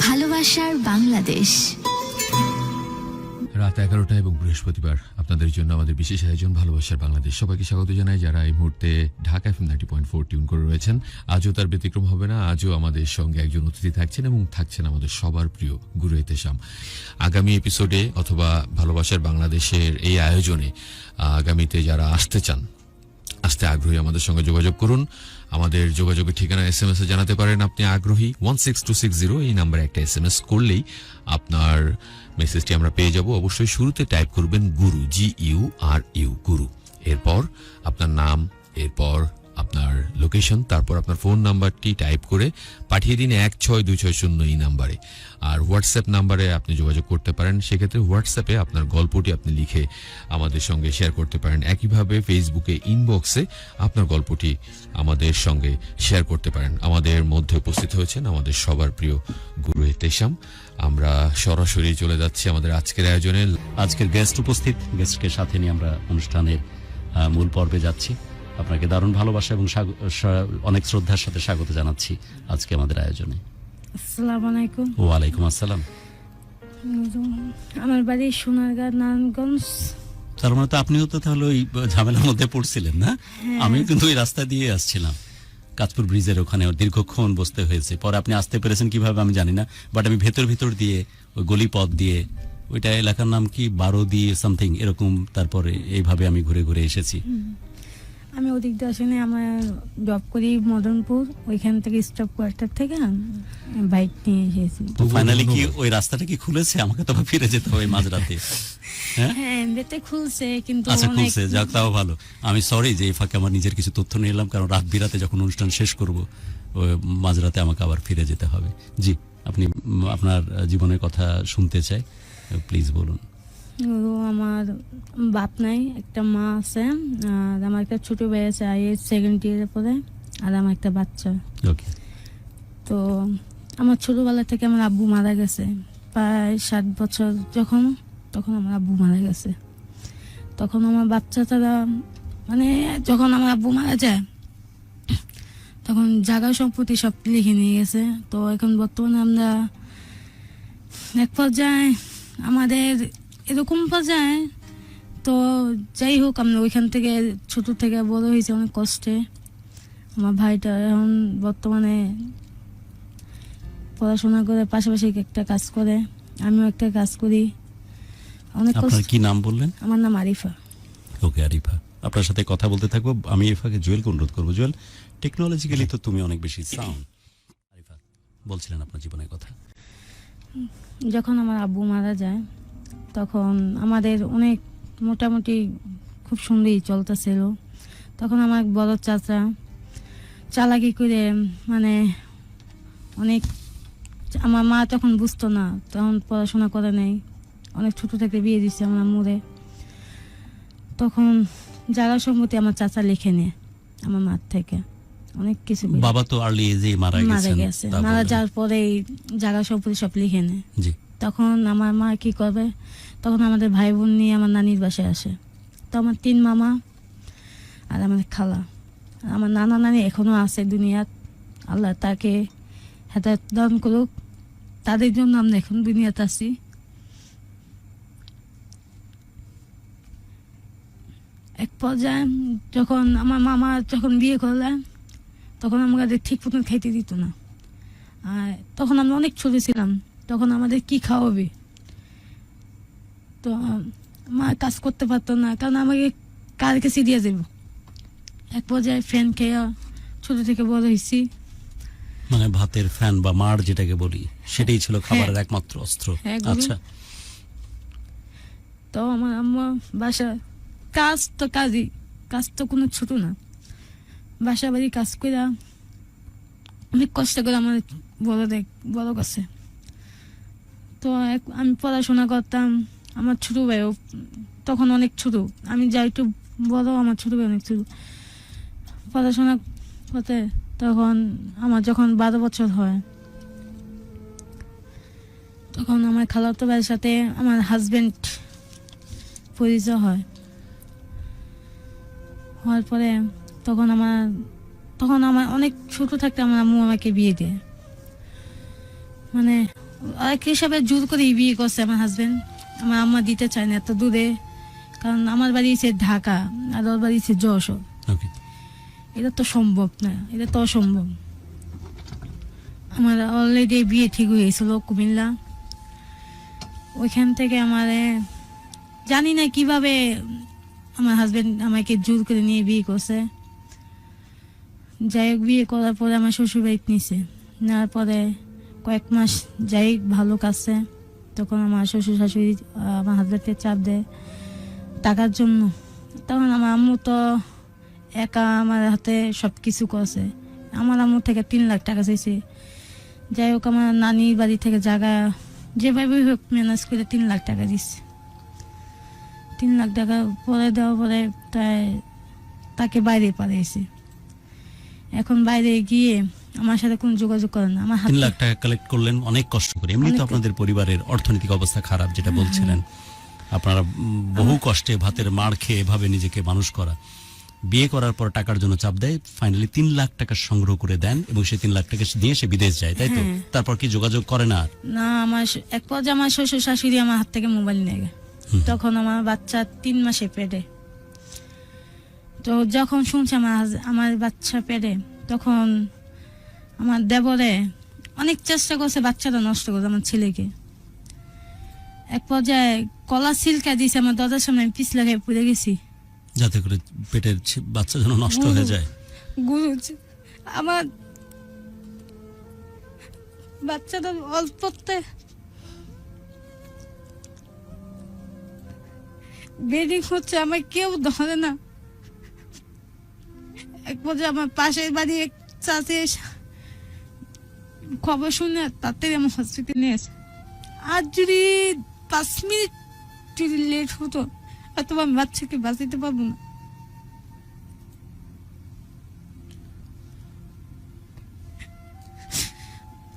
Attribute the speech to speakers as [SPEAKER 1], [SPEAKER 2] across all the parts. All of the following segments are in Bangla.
[SPEAKER 1] ভালোবাসার বাংলাদেশ।
[SPEAKER 2] রাত 11টা এবং বৃহস্পতিবার আপনাদের জন্য আমাদের বিশেষ আয়োজন ভালোবাসার বাংলাদেশ। সবাইকে স্বাগত জানাই যারা এই মুহূর্তে ঢাকা FM 90.4 টিউন করে রয়েছেন। আজও তার ব্যতিক্রম হবে না। আজও আমাদের সঙ্গে একজন অতিথি থাকছেন এবং থাকছেন আমাদের সবার প্রিয় গুরু এহতেশাম। আগামী এপিসোডে অথবা ভালোবাসার বাংলাদেশের এই আয়োজনে আগামীতে যারা আসতে চান, আসতে আগ্রহী, আমাদের সঙ্গে যোগাযোগ করুন। আমাদের যোগাযোগের ঠিকানা SMS এ জানাতে পারেন আপনি আগ্রহী। 16260 এই নাম্বারে একটা SMS করলেই আপনার মেসেজটি আমরা পেয়ে যাব। অবশ্যই শুরুতে টাইপ করবেন গুরু, GURU, গুরু। এরপর আপনার নাম, এরপর আপনার লোকেশন, তারপর আপনার ফোন নাম্বারটি টাইপ করে পাঠিয়ে দিন 16260 এই নাম্বারে। আর হোয়াটসঅ্যাপ নাম্বারে আপনি যোগাযোগ করতে পারেন। সেক্ষেত্রে হোয়াটসঅ্যাপে আপনার গল্পটি আপনি লিখে আমাদের সঙ্গে শেয়ার করতে পারেন। একইভাবে ফেসবুকে ইনবক্সে আপনার গল্পটি আমাদের সঙ্গে শেয়ার করতে পারেন। আমাদের মধ্যে উপস্থিত হয়েছেন আমাদের সবার প্রিয় গুরু এহতেশাম। আমরা সরাসরি চলে যাচ্ছি আমাদের আজকের আয়োজনে।
[SPEAKER 3] আজকের গেস্ট উপস্থিত, গেস্টকে সাথে নিয়ে আমরা অনুষ্ঠানের মূল পর্বে যাচ্ছি। আপনাকে দারুণ ভালোবাসা এবং অনেক শ্রদ্ধার সাথে স্বাগত জানাচ্ছি আজকে আমাদের আয়োজনে।
[SPEAKER 4] আসসালামু আলাইকুম।
[SPEAKER 3] ওয়ালাইকুম আসসালাম।
[SPEAKER 4] আমার বাড়ি সোনারগাঁ, নারায়ণগঞ্জ।
[SPEAKER 3] তার মানে তো আপনিও তো তাহলে ওই ঝামেলার মধ্যে পড়ছিলেন না? আমিও কিন্তু ওই রাস্তা দিয়ে আসছিলাম, কাঁচপুর ব্রিজের ওখানে দীর্ঘক্ষণ বসতে হয়েছে। পরে আপনি আসতে পেরেছেন কিভাবে আমি জানি না, বাট আমি ভেতর দিয়ে ওই গলি পথ দিয়ে, ওইটা এলাকার নাম কি 12 দিয়ে সামথিং এরকম, তারপরে এইভাবে আমি ঘুরে ঘুরে এসেছি।
[SPEAKER 4] আমি ওদিক দিয়ে আসেনি, আমার জব করি মদনপুর, ওইখান থেকে স্টপ কোয়ার্টার থেকে বাইক নিয়ে এসেছি।
[SPEAKER 3] তো ফাইনালি কি ওই রাস্তাটা কি খুলেছে? আমাকে তো ফিরে যেতে হবে মাঝরাতে।
[SPEAKER 4] হ্যাঁ, বেতে খুলছে, কিন্তু
[SPEAKER 3] আচ্ছা খুলছে, যাক তাও ভালো। আমি সরি যে এই ফাঁকে আমার নিজের কিছু তথ্য নিয়ে এলাম, কারণ রাত বিরাতে যখন অনুষ্ঠান শেষ করব মাঝরাতে আমাকে আবার ফিরে যেতে হবে। জি, আপনি আপনার জীবনের কথা শুনতে চাই, প্লিজ বলুন।
[SPEAKER 4] আমার বাপ নাই, একটা মা আছে, আর আমার একটা ছোট ভাই আছে, IS সেকেন্ড ইয়ারে পড়ে, আর আমার একটা বাচ্চা।
[SPEAKER 3] ওকে।
[SPEAKER 4] তো আমার ছোটবেলা থেকে আমার আব্বু মারা গেছে, প্রায় 7 বছর যখন, তখন আমার আব্বু মারা গেছে। তখন আমার বাচ্চা তারা, মানে যখন আমার আব্বু মারা যায় তখন জায়গা সম্পত্তি সব লিখে নিয়ে গেছে। তো এখন বর্তমানে আমরা এক পর্যায়ে আমাদের এরকম পর্যায়ে, তো যাই হোক, আমরা ওইখান থেকে ছোট থেকে বড় হয়েছে অনেক কষ্টে। আমার ভাইটা এখন বর্তমানে পড়াশোনা করে পাশাপাশি একটা কাজ করে, আমিও একটা কাজ করি। অনেক
[SPEAKER 3] আপনার কি নাম বললেন?
[SPEAKER 4] আমার নাম আরিফা।
[SPEAKER 3] ওকে আরিফা, আপনার সাথে কথা বলতে থাকবো। আমি আরিফাকে জুয়েলকে অনুরোধ করবো। জুয়েল, টেকনোলজিক্যালি তো তুমি অনেক বেশি সাউন্ড। আরিফা বলছিলেন আপনার জীবনের কথা।
[SPEAKER 4] যখন আমার আব্বু মারা যায় তখন আমাদের অনেক মোটামুটি খুব সুন্দরই চলতেছিল। তখন আমার বড় চাচা চালাকি করে, মানে অনেক, আমার মা তখন বুঝতো না, তখন পড়াশোনা করে নেই, অনেক ছোট থেকে বিয়ে দিচ্ছে আমার আম্মুরে। তখন জায়গা সম্পত্তি আমার চাচা লিখে নেয় আমার মার থেকে, অনেক কিছু।
[SPEAKER 3] বাবা তো আর্লি এজে মারা গেছে,
[SPEAKER 4] মারা যাওয়ার পরে জায়গা সম্পত্তি সব লিখে নেয়।
[SPEAKER 3] জি।
[SPEAKER 4] তখন আমার মা কি করবে, তখন আমাদের ভাই বোন নিয়ে আমার নানির বাসায় আসে। তো আমার 3 মামা আর আমাদের খালা, আমার নানা নানি এখনো আছে দুনিয়াত, আল্লাহ তাকে হেদায়েত দান করুক, তাদের জন্য আমরা এখন দুনিয়াতে আছি। এক পর্যায়ে যখন আমার মামা যখন বিয়ে করলেন তখন আমাদের ঠিক মতন খাইতে দিত না। আর তখন আমরা অনেক ছোট ছিলাম, তখন আমাদের কি খাওয়াবে, তো মা কাজ করতে পারতো না, কারণ আমাকে কার কাছে দিয়ে যাব। এক পর্যায়ে ফ্যান খেয়ে ছোট থেকে বড় হয়েছি।
[SPEAKER 3] মানে ভাতের ফ্যান বা মার যেটাকে বলি, সেটাই ছিল খাবারের একমাত্র অস্ত্র। আচ্ছা।
[SPEAKER 4] তো আমার আম্মা বাসা কাজ তো কাজই, কাজ তো কোনো ছোট না, বাসা বাড়ি কাজ করে অনেক কষ্ট করে আমার বড় কাছে। তো আমি পড়াশোনা করতাম, আমার ছোট ভাইও তখন অনেক ছোট, আমি যা একটু বড়, আমার ছোট ভাই অনেক ছোট। পড়াশোনা করতে তখন আমার যখন 12 বছর হয়, তখন আমার খালাতো ভাইয়ের সাথে আমার হাজবেন্ড পরিচয় হয়। হওয়ার পরে তখন আমার অনেক ছোট থাকতে আমার আম্মু আমাকে বিয়ে দেয়। মানে এক হিসাবে জোর করে বিয়ে করছে আমার হাজবেন্ড। আমার আম্মা দিতে চায় না এত দূরে, কারণ আমার বাড়ি হচ্ছে ঢাকা আর ওর বাড়ি হচ্ছে যশোর।
[SPEAKER 3] ওকে,
[SPEAKER 4] এটা তো সম্ভব না, এটা তো অসম্ভব। আমার অলরেডি বিয়ে ঠিক হয়েছিল কুমিল্লা। ওইখান থেকে আমার জানি না কিভাবে আমার হাজবেন্ড আমাকে জোর করে নিয়ে বিয়ে করছে। যাই হোক, বিয়ে করার পরে আমার শ্বশুর বাড়িতে নিছে, নেওয়ার পরে কয়েক মাস যাই ভালো কাছে, তখন আমার শ্বশুর শাশুড়ি আমার হাজবেন্ডকে চাপ দেয় টাকার জন্য। তখন আমার আম্মু তো একা আমার হাতে সব কিছু করছে। আমার আম্মু থেকে 3 লাখ টাকা চাইছে। যাই হোক, আমার নানির বাড়ি থেকে জায়গা যেভাবে হোক ম্যানেজ করে 3 লাখ টাকা দিচ্ছে। 3 লাখ টাকা পরে দেওয়ার পরে তাকে বাইরে পাঠিয়েছে। এখন বাইরে গিয়ে আমার সাথে কোনো যোগাযোগ করে না। আমার
[SPEAKER 3] 3 লাখ টাকা কালেক্ট করলেন অনেক কষ্ট করে। এমনি তো
[SPEAKER 4] অনেক-
[SPEAKER 3] আপনাদের পরিবারের অর্থনৈতিক অবস্থা খারাপ, যেটা বলছিলেন। আপনারা বহু কষ্টে ভাতের মাড় খেয়ে এভাবে নিজেকে মানুষ করা, বিয়ে করার পর টাকার জন্য চাপ দেয়, ফাইনালি 3 লাখ টাকা সংগ্রহ করে দেন এবং সেই 3 লাখ টাকা দিয়ে সে বিদেশ যায়, তাই তো?
[SPEAKER 4] হ্যাঁ।
[SPEAKER 3] তারপর কি যোগাযোগ করে না আর?
[SPEAKER 4] না, এক পর্যায়ে আমার শ্বশুর শাশুড়ি আমার হাত থেকে মোবাইল নিয়ে গেছে। তখন আমার বাচ্চা 3 মাসে পেটে। তো যখন শুনছে আমার বাচ্চা পেটে, তখন আমার দেবরে অনেক চেষ্টা করছে বাচ্চাটা নষ্ট করছে আমার ছেলেকে। এক পর্যায়ে কলা সিলকা দিয়েছে আমার দরজার সামনে, আমি পিছলা খেয়ে পড়ে গেছি।
[SPEAKER 3] যাতে করে পেটের বাচ্চা যেন নষ্ট হয়ে যায়।
[SPEAKER 4] গুরু, আমার বাচ্চাটা অল্পতে বেডিং হচ্ছে, আমার কেউ ধরে না। এক পর্যায়ে আমার পাশের বাড়ি এক চাচি খবর শুনে তাড়াতাড়ি আমার হসপিটালে নিয়ে আসে। আর যদি 5 মিনিট যদি লেট হতো, অথবা আমি বাচ্চাকে বাঁচাতে পারবো না।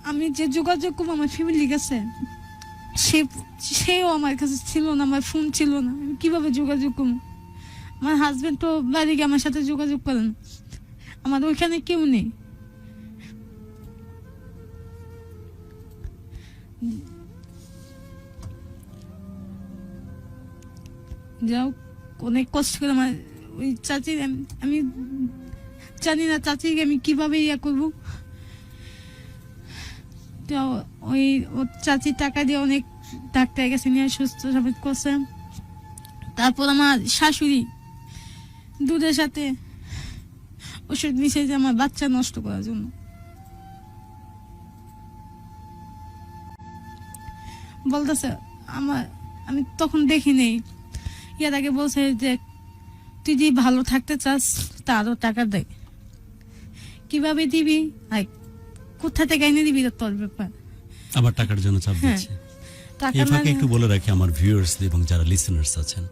[SPEAKER 4] আমি যে যোগাযোগ করবো আমার ফ্যামিলি কাছে, সেও আমার কাছে ছিল না, আমার ফোন ছিল না। আমি কিভাবে যোগাযোগ করবো? আমার হাজবেন্ড তো বাড়ি গিয়ে আমার সাথে যোগাযোগ করে না, আমার ওইখানে কেউ নেই। যাও, অনেক কষ্ট করে আমার ওই চাচি, আমি জানি না চাচিকে আমি কিভাবে করবো। তো ওই চাচির টাকা দিয়ে অনেক ডাক্তার কাছে নিয়ে সুস্থ সাবিত করছে। তারপর আমার শাশুড়ি দুধের সাথে ওষুধ মিশিয়েছে আমার বাচ্চা নষ্ট করার জন্য। বলতেছে আমি তখন দেখি নেই, ইয়ার আগে বলছে যে তুই যদি ভালো থাকতে চাস তারও টাকা দেয়, কিভাবে দিবি আর কোথা থেকে এনে দিবি তোর ব্যাপার।
[SPEAKER 3] আবার টাকার জন্য চাপ
[SPEAKER 4] হ্যাঁ,
[SPEAKER 3] দিচ্ছে।
[SPEAKER 4] টাকা
[SPEAKER 3] এই ফাঁকে
[SPEAKER 4] না-
[SPEAKER 3] একটু বলে রাখি আমার ভিউয়ার্স এবং যারা লিসেনার্স আছেন,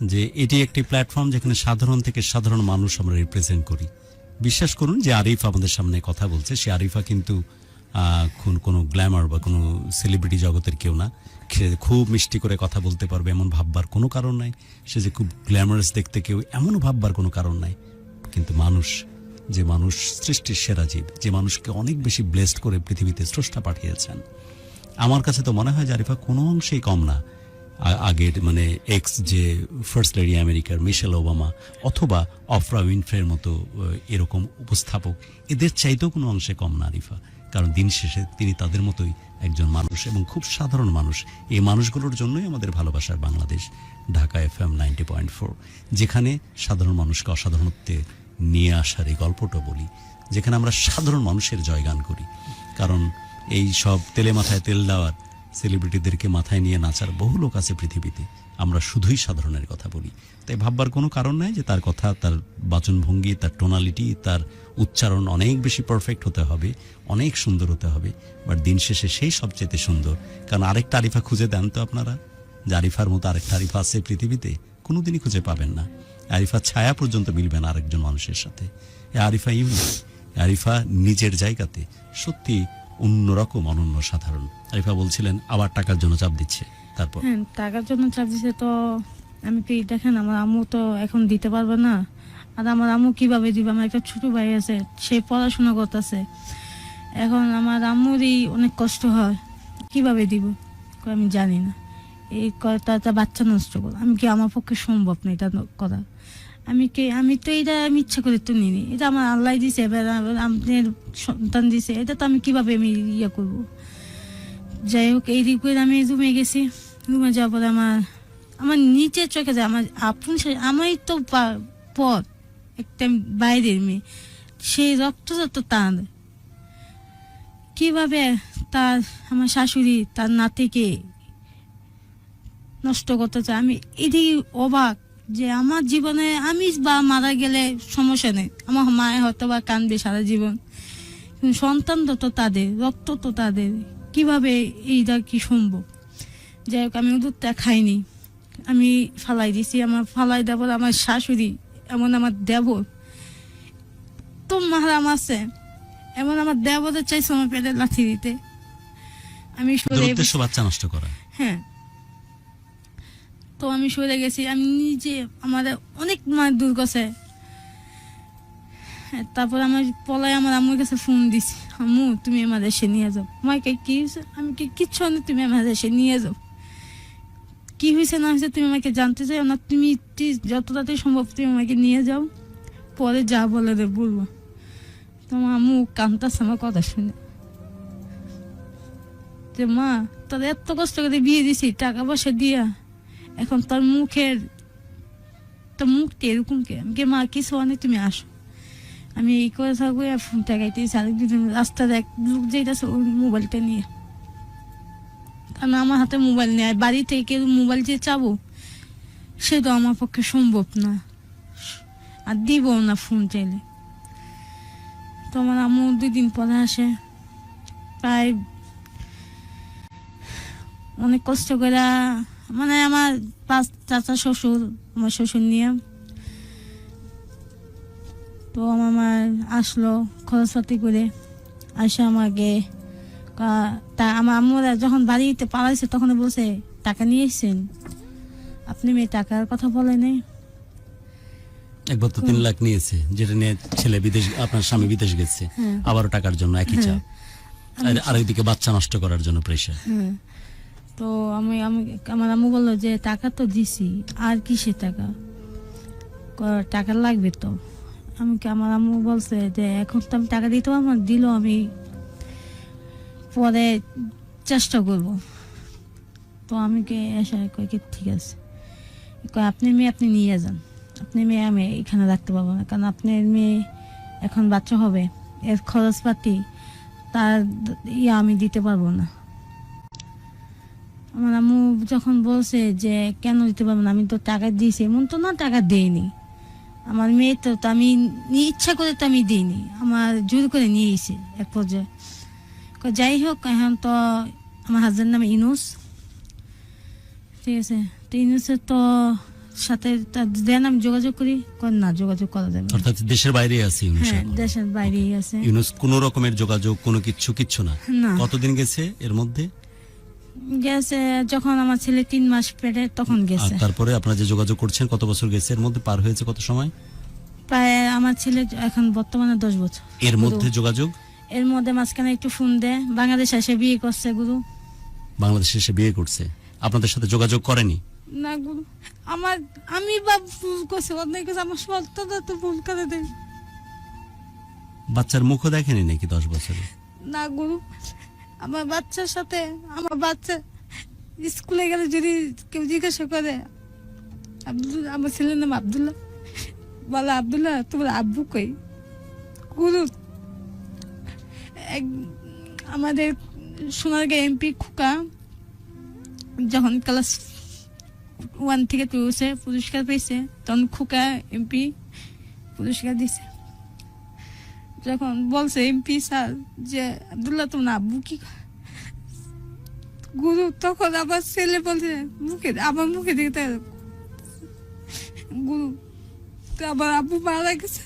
[SPEAKER 3] যে এটি একটি প্ল্যাটফর্ম যেখানে সাধারণ থেকে সাধারণ মানুষ আমরা রিপ্রেজেন্ট করি। বিশ্বাস করুন যে আরিফ আমাদের সামনে কথা বলছে, সে আরিফা কিন্তু কোনো গ্ল্যামার বা কোনো সেলিব্রিটি জগতের কেউ না। সে খুব মিষ্টি করে কথা বলতে পারবে এমন ভাববার কোনো কারণ নাই। সে যে খুব গ্ল্যামারাস দেখতে কেউ, এমনও ভাববার কোনো কারণ নাই। কিন্তু মানুষ, যে মানুষ সৃষ্টির সেরা জীব, যে মানুষকে অনেক বেশি ব্লেসড করে পৃথিবীতে স্রষ্টা পাঠিয়েছেন, আমার কাছে তো মনে হয় যে আরিফা কোনো অংশেই কম না আগের, মানে এক্স যে ফার্স্ট লেডি আমেরিকার মিশেল ওবামা অথবা অফরা উইনফ্রের মতো এরকম উপস্থাপক, এদের চাইতেও কোনো অংশে কম না আরিফা। কারণ দিন শেষে তিনি তাদের মতোই একজন মানুষ এবং খুব সাধারণ মানুষ। এই মানুষগুলোর জন্যই আমাদের ভালোবাসার বাংলাদেশ, ঢাকা FM 90.4, যেখানে সাধারণ মানুষকে অসাধারণত্বে নিয়ে আসার এই গল্পটা বলি, যেখানে আমরা সাধারণ মানুষের জয়গান করি। কারণ এই সব তেলে মাথায় তেল দেওয়ার সেলিব্রিটিদেরকে মাথায় নিয়ে নাচার বহু লোক আছে পৃথিবীতে, আমরা শুধুই সাধারণের কথা বলি। তাই ভাববার কোনো কারণ নাই যে তার কথা, তার বাচনভঙ্গি, তার টোনালিটি, তার উচ্চারণ অনেক বেশি পারফেক্ট হতে হবে, অনেক সুন্দর হতে হবে। বাট দিন শেষে সেই সবচেয়ে সুন্দর। কারণ আরেকটা আরিফা খুঁজে দেন তো আপনারা, যে আরিফার মতো আরেকটা আরিফা আছে পৃথিবীতে? কোনোদিনই খুঁজে পাবেন না। আরিফার ছায়া পর্যন্ত মিলবে না আরেকজন মানুষের সাথে। আরিফা ইউনিক, আরিফা নিজের জায়গাতে সত্যি অন্যরকম, অনন্য, সাধারণ। আরিফা বলছিলেন আবার টাকার জন্য চাপ দিচ্ছে, তারপর?
[SPEAKER 4] হ্যাঁ, টাকার জন্য চাপ দিচ্ছে। তো আমি কি দেখেন, আমার আম্মু তো এখন দিতে পারবে না। আর আমার আম্মু কিভাবে দিবে? আমার একটা ছোট ভাই আছে, সে পড়াশোনা করতেছে। এখন আমার আম্মুরই অনেক কষ্ট হয়, কিভাবে দিব কয় আমি জানি না। এই কয়টা বাচ্চা নষ্ট করো, আমি কি আমার পক্ষে সম্ভব না এটা করা। আমি তো এটা আমি ইচ্ছা করে তো নিইনি, এটা আমার আল্লাহ দিছে, এবার আপনার সন্তান দিছে, এটা তো আমি কিভাবে আমি ইয়ে করব। যাই হোক এই দিক করে আমি রুমে গেছি। রুমে যাওয়ার পরে আমার নিচে চোখে যায় আমার আপন আমারই তো পথ, একটা বাইরের মেয়ে, সেই রক্ত টান কিভাবে তার আমার শাশুড়ি তার নাতিকে নষ্ট করতে চায়। আমি এদিকে অবাক যে আমার জীবনে আমি বা মারা গেলে সমস্যা নেই, আমার মায়ে হয়তো বা কাঁদবে সারা জীবন, কিন্তু সন্তান তো তাদের, রক্ত তো তাদের, কিভাবে এইটা কি সম্ভব। যাই হোক আমি দুধটা খাইনি, আমি ফালাই দিছি। আমার ফালাই দেবর আমার শাশুড়ি এমন আমার দেবর তো মাহারাম আছে, এমন আমার দেবরের চাইছে আমার পেটে লাথি দিতে। আমি
[SPEAKER 3] উদ্দেশ্য বাচ্চা নষ্ট করা।
[SPEAKER 4] হ্যাঁ, তো আমি সরে গেছি। আমি নিজে আমার অনেক মায়ের দূর গেছে। তারপর আমার পলায় আমার আম্মুর কাছে ফোন দিছি, আম্মু তুমি আমার দেশে নিয়ে যাও। মাকে কি হয়েছে, আমি কি কিচ্ছু না, তুমি আমার দেশে নিয়ে যাও, কি হয়েছে না হয়েছে তুমি আমাকে জানতে চাই না, তুমি যত তাড়াতাড়ি সম্ভব তুমি আমাকে নিয়ে যাও, পরে যা বলে দে বলবো। তোমার আম্মু কান্তাছে আমার কথা শুনে, যে মা তোর এত কষ্ট করে বিয়ে দিছি টাকা পয়সা দিয়া, এখন তোর মুখটা এরকম কে। আমি মা কিছু অনেক তুমি আসো, আমি এই করে থাকবো। ফোনটা গাইতেছি, আরেকদিন রাস্তার এক লোক যেতেছে ওই মোবাইলটা নিয়ে, কারণ আমার হাতে মোবাইল নেই, বাড়ি থেকে মোবাইল যে চাবো সেটা আমার পক্ষে সম্ভব না, আর দিব না ফোন চাইলে। তো আমার আম্মু 2 দিন পরে আসে, প্রায় অনেক কষ্ট করে, মানে আমার 5 চাচা শ্বশুর, আমার শ্বশুর নিয়ে। তো আমার আসলো খরচপাতি করে, আসে আমাকে আমার আম্মুরা যখন বাড়িতে পালাইছে তখন বলছে টাকা নিয়ে এসছেন আপনি, মেয়ে টাকার কথা বলে নেই।
[SPEAKER 3] একবার তো 3 লাখ নিয়েছে, যেটা নিয়ে ছেলে বিদেশ, আপনার স্বামী বিদেশ গেছে, আবারও টাকার জন্য একই চাপ, আর ওইদিকে বাচ্চা নষ্ট করার জন্য প্রেশার।
[SPEAKER 4] তো আমার আম্মু বললো যে টাকা তো দিছি, আর কিসের টাকা, টাকা লাগবে তো। আমার আম্মু বলছে যে এখন তো আমি টাকা দিতে পারবো না, দিল আমি পরে চেষ্টা করব। তো আমি এসে কই কি ঠিক আছে, আপনি মেয়ে আপনি নিয়ে যান, আপনি মেয়ে আমি এখানে রাখতে পারবো না, কারণ আপনার মেয়ে এখন বাচ্চা হবে, এর খরচপাতি তার আমি দিতে পারবো না। আমার আম্মু যখন বলছে যে কেন দিতে পারবো না, আমি তো টাকা দিয়েছি, এমন তো না টাকা দেইনি, আমার মেয়ে তো আমি ইচ্ছা করে তো আমি দিইনি, আমার জোর করে নিয়েছি এক পর্যায়ে। যাই হোক এখন তো আমার হাজবেন্ড নামে ইনুস, ঠিক আছে, তো ইনুসের তো সাথে দেন আমি যোগাযোগ করি, না যোগাযোগ করা যাবে,
[SPEAKER 3] অর্থাৎ দেশের বাইরে আছে ইউনুস।
[SPEAKER 4] হ্যাঁ দেশের বাইরেই আছে
[SPEAKER 3] ইউনুস, কোনো রকমের যোগাযোগ কোনো কিচ্ছু না। কতদিন গেছে এর মধ্যে?
[SPEAKER 4] গেছে যখন আমার ছেলে 3 মাস পেটে তখন গেছে।
[SPEAKER 3] তারপরে আপনারা যে যোগাযোগ করছেন কত বছর গেছে, এর মধ্যে পার হয়েছে কত সময়?
[SPEAKER 4] প্রায় আমার ছেলে এখন বর্তমানে 10 বছর।
[SPEAKER 3] এর মধ্যে যোগাযোগ,
[SPEAKER 4] এর মধ্যে মাঝখানে একটু ফোন দেয়, বাংলাদেশ এসে বিয়ে করছে গুরু,
[SPEAKER 3] বাংলাদেশে এসে বিয়ে করছে, আপনাদের সাথে যোগাযোগ করেনি?
[SPEAKER 4] না গুরু, আমি ভুল করছি, অনেক কিছু আমার সন্তানরা তো ভুল করে দেয়।
[SPEAKER 3] বাচ্চার মুখও দেখেনি নাকি 10 বছরে?
[SPEAKER 4] না গুরু, আমার বাচ্চার সাথে আমার বাচ্চা স্কুলে গেলে যদি কেউ জিজ্ঞাসা করে আমার ছেলের নাম আব্দুল্লাহ, বলে আব্দুল্লাহ তোমার আব্বু কই। গুরু আমাদের সোনারগাঁ এমপি খুকা যখন ক্লাস 1 থেকে 2 পুরস্কার পেয়েছে, তখন খুকা এমপি পুরস্কার দিছে। যখন বলছে এমপি স্যার যে আব্দুল্লাহ তোমার আব্বু কি, গুরু তখন আমার ছেলে বলছে আমার মুখে দিকে গুরু আমার আব্বু মারা গেছে।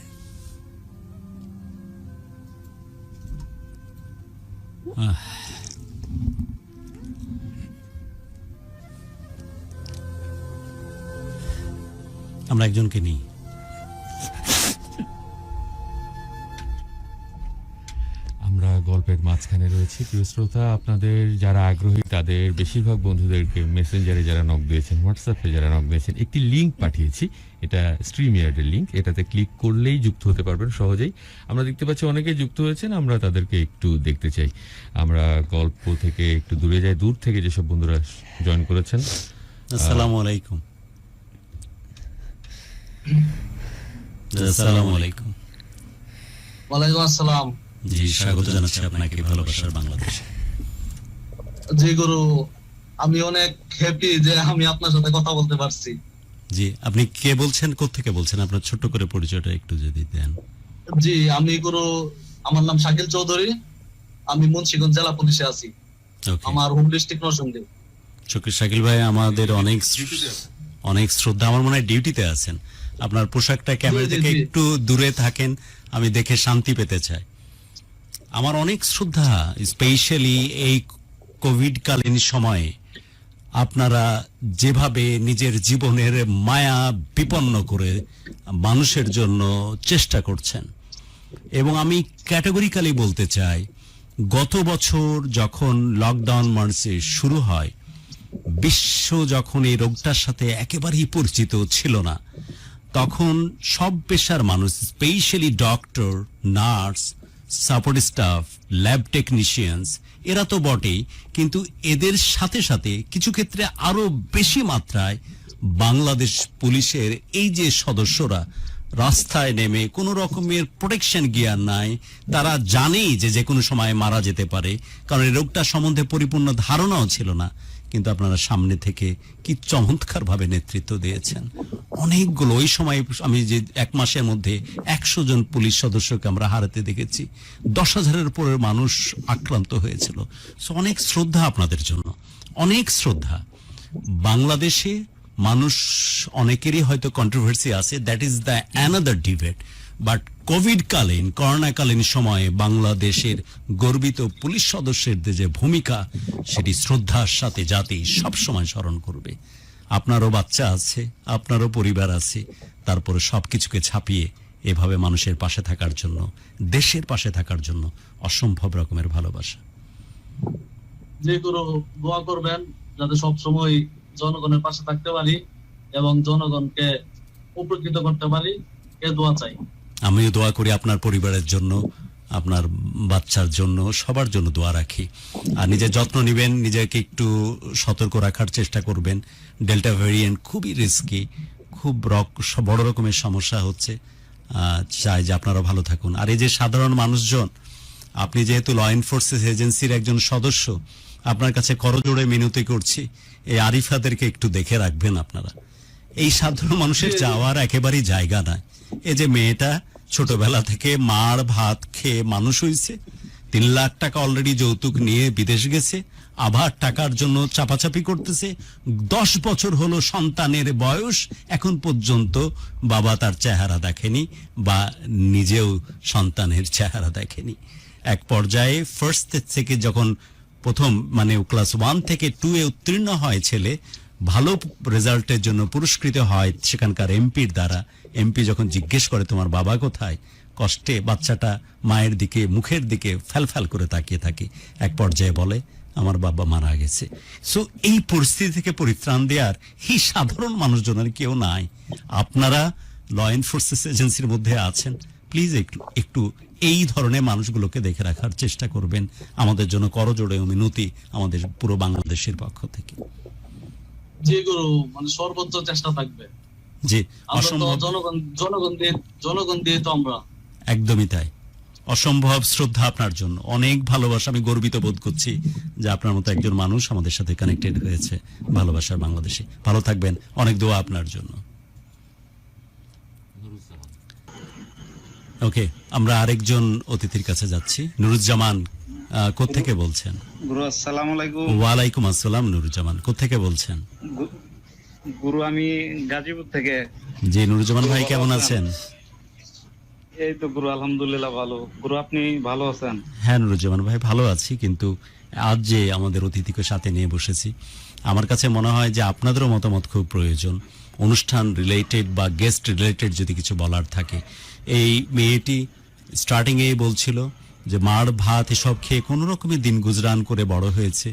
[SPEAKER 3] আমরা একজনকে নিই।
[SPEAKER 2] আমরা গল্পের মাঝখানে রয়েছি। প্রিয় শ্রোতা, আপনাদের যারা আগ্রহী তাদের বেশিরভাগ বন্ধুদেরকে মেসেঞ্জারে যারা নক দিয়েছেন, হোয়াটসঅ্যাপে যারা নক দিয়েছেন, একটি লিঙ্ক পাঠিয়েছি। এটা স্ট্রিমইয়ার্ডের লিঙ্ক। এটাতে ক্লিক করলেই যুক্ত হতে পারবেন সহজেই। আমরা দেখতে পাচ্ছি অনেকেই যুক্ত হয়েছেন, আমরা তাদেরকে একটু দেখতে চাই। আমরা গল্প থেকে একটু দূরে যাই, দূর থেকে যেসব বন্ধুরা জয়েন করেছেন।
[SPEAKER 3] আসসালামু আলাইকুম। আসসালামু আলাইকুম।
[SPEAKER 5] ওয়ালাইকুম আসসালাম।
[SPEAKER 3] জি, স্বাগত জানাচ্ছি আপনাকে ভালোবাসার বাংলাদেশে।
[SPEAKER 5] জি গুরু, আমি অনেক হ্যাপি যে আমি আপনার সাথে কথা বলতে পারছি।
[SPEAKER 3] জি, আপনি কে বলছেন, কোত্থেকে বলছেন? আপনার ছোট্ট করে পরিচয়টা একটু যদি দেন।
[SPEAKER 5] জি, আমি গুরু, আমার নাম শাকিল চৌধুরী, আমি মুন্সিগঞ্জ জেলা পুলিশে আছি।
[SPEAKER 3] ওকে,
[SPEAKER 5] আমার হোম ডিস্ট্রিক্ট নরসিংদী।
[SPEAKER 3] শাকিল ভাই, আমাদের অনেক শ্রদ্ধা। আমার মনে হয় ডিউটিতে আছেন। আপনার পোশাকটা ক্যামেরা
[SPEAKER 5] জি,
[SPEAKER 3] থেকে
[SPEAKER 5] জি।
[SPEAKER 3] একটু দূরে থাকেন, আমি দেখে শান্তি পেতে চাই। আমার অনেক শ্রদ্ধা, স্পেশালি এই কোভিড কালীন সময়ে আপনারা যেভাবে নিজের জীবনের মায়া বিপন্ন করে মানুষের জন্য চেষ্টা করছেন। এবং আমি ক্যাটাগরিক্যালি বলতে চাই, গত বছর যখন লকডাউন মার্চে শুরু হয়, বিশ্ব যখন এই রোগটার সাথে একেবারেই পরিচিত ছিল না, তখন সব পেশার মানুষ, specially doctor, nurse, support staff, lab technicians, এরা তো বটেই, কিন্তু এদের সাথে সাথে কিছু ক্ষেত্রে আরো বেশি মাত্রায় বাংলাদেশ পুলিশের এই যে সদস্যরা রাস্তায় নেমে কোনো রকমের প্রোটেকশন গিয়ার নাই, তারা জানেই যে যে কোনো সময় মারা যেতে পারে, কারণ এই রোগটা সম্বন্ধে পরিপূর্ণ ধারণাও ছিল না। কিন্তু আপনারা সামনে থেকে কি চমৎকার ভাবে নেতৃত্ব দিয়েছেন। অনেকগুলো, ওই সময় আমি যে 1 মাসের মধ্যে 100 জন পুলিশ সদস্যকে আমরা হারাতে দেখেছি, 10,000-এর উপরে মানুষ আক্রান্ত হয়েছিল। সো অনেক শ্রদ্ধা আপনাদের জন্য, অনেক শ্রদ্ধা। বাংলাদেশে মানুষ অনেকেরই হয়তো কন্ট্রোভার্সি আছে, that is the another debate, but Covid কালীন, করোনাকালীন সময়ে বাংলাদেশের গর্বিত পুলিশ সদস্যদের যে ভূমিকা, সেটি শ্রদ্ধার সাথে জাতি সবসময় স্মরণ করবে। আপনারও বাচ্চা আছে, আপনারও পরিবার আছে, তারপরে সবকিছুকে ছাপিয়ে এভাবে মানুষের পাশে থাকার জন্য, দেশের পাশে থাকার জন্য অসম্ভব রকমের ভালোবাসা।
[SPEAKER 5] যে গুরু, দোয়া করবেন যাতে সব সময় জনগণের পাশে থাকতে পারি এবং জনগণকে উপকৃত করতে পারি, এ দোয়া চাই।
[SPEAKER 3] আমিও দোয়া করি আপনার পরিবারের জন্য, আপনার বাচ্চার জন্য, সবার জন্য দোয়া রাখি। আর নিজের যত্ন নেবেন, নিজেকে একটু সতর্ক রাখার চেষ্টা করবেন। ডেল্টা ভ্যারিয়েন্ট খুবই রিস্কি, খুব বড় রকমের সমস্যা হচ্ছে। চাই যে আপনারা ভালো থাকুন। আর এই যে সাধারণ মানুষজন, আপনি যেহেতু ল এনফোর্সমেন্ট এজেন্সির একজন সদস্য, আপনার কাছে করজোড়ে মিনতি করছি, এই আরিফাদেরকে একটু দেখে রাখবেন আপনারা। এই সাধারণ মানুষের যাওয়ার একেবারেই জায়গা নাই। এই যে মেয়েটা ছোটবেলা থেকে মার ভাত খেয়ে মানুষ হয়েছে, 3 লাখ টাকা অলরেডি যৌতুক নিয়ে বিদেশ গেছে, আবার টাকার জন্য চাপাচাপি করতেছে। 10 বছর হলো সন্তানের বয়স, এখন পর্যন্ত বাবা তার চেহারা দেখেনি বা নিজেও সন্তানের চেহারা দেখেনি। এক পর্যায়ে ফার্স্ট থেকে যখন প্রথম ক্লাস 1 থেকে 2 এ উত্তীর্ণ হয় ছেলে, ভালো রেজাল্টের জন্য পুরস্কৃত হয় সেখানকার এমপির দ্বারা। এমপি যখন জিজ্ঞেস করে তোমার বাবা কোথায়, কষ্টে বাচ্চাটা মায়ের দিকে, মুখের দিকে ফ্যালফ্যাল করে তাকিয়ে থাকে। এক পর্যায়ে বলে আমার বাবা মারা গেছে। সো এই পরিস্থিতি থেকে পরিত্রাণ দেওয়ার এই সাধারণ মানুষজনের কেউ নাই। আপনারা ল এনফোর্সমেন্ট এজেন্সির মধ্যে আছেন, প্লিজ একটু এই ধরনের মানুষগুলোকে দেখে রাখার চেষ্টা করবেন। আমাদের জন্য করজোড়ে মিনতি আমাদের পুরো বাংলাদেশের পক্ষ থেকে।
[SPEAKER 5] যে গুরু, সর্বোচ্চ চেষ্টা থাকবে।
[SPEAKER 3] জি,
[SPEAKER 5] আমরা তো জনগণ দিয়ে তো আমরা।
[SPEAKER 3] একদমই তাই। অসম্ভব শ্রদ্ধা আপনার জন্য, অনেক ভালোবাসা। আমি গর্বিত বোধ করছি যে আপনার মতো একজন মানুষ আমাদের সাথে কানেক্টেড হয়েছে ভালোবাসার বাংলাদেশে। ভালো থাকবেন, অনেক দোয়া আপনার জন্য। ওকে, আমরা আরেকজন অতিথির কাছে যাচ্ছি। নুরুজ্জামান, কোত্থেকে বলছেন?
[SPEAKER 6] গুরু আসসালামু আলাইকুম।
[SPEAKER 3] ওয়ালাইকুম আসসালাম। নুরুজ্জামান, কোত্থেকে বলছেন?
[SPEAKER 6] গুরু, আমি গাজীপুর থেকে।
[SPEAKER 3] জি, নুরুজ্জামান ভাই কেমন আছেন?
[SPEAKER 6] এই তো গুরু, আলহামদুলিল্লাহ ভালো। গুরু, আপনি ভালো আছেন?
[SPEAKER 3] হ্যাঁ নুরুজ্জামান ভাই, ভালো আছি। কিন্তু আজ যে আমাদের অতিথিকে সাথে নিয়ে বসেছি, আমার কাছে মনে হয় যে আপনাদেরও মতামত খুব প্রয়োজন। অনুষ্ঠান রিলেটেড বা গেস্ট রিলেটেড যদি কিছু বলার থাকে। এই মেয়েটি স্টার্টিং এ বলছিল যে মার ভাত এসব খেয়ে কোনো রকমের দিন গুজরান করে বড় হয়েছে।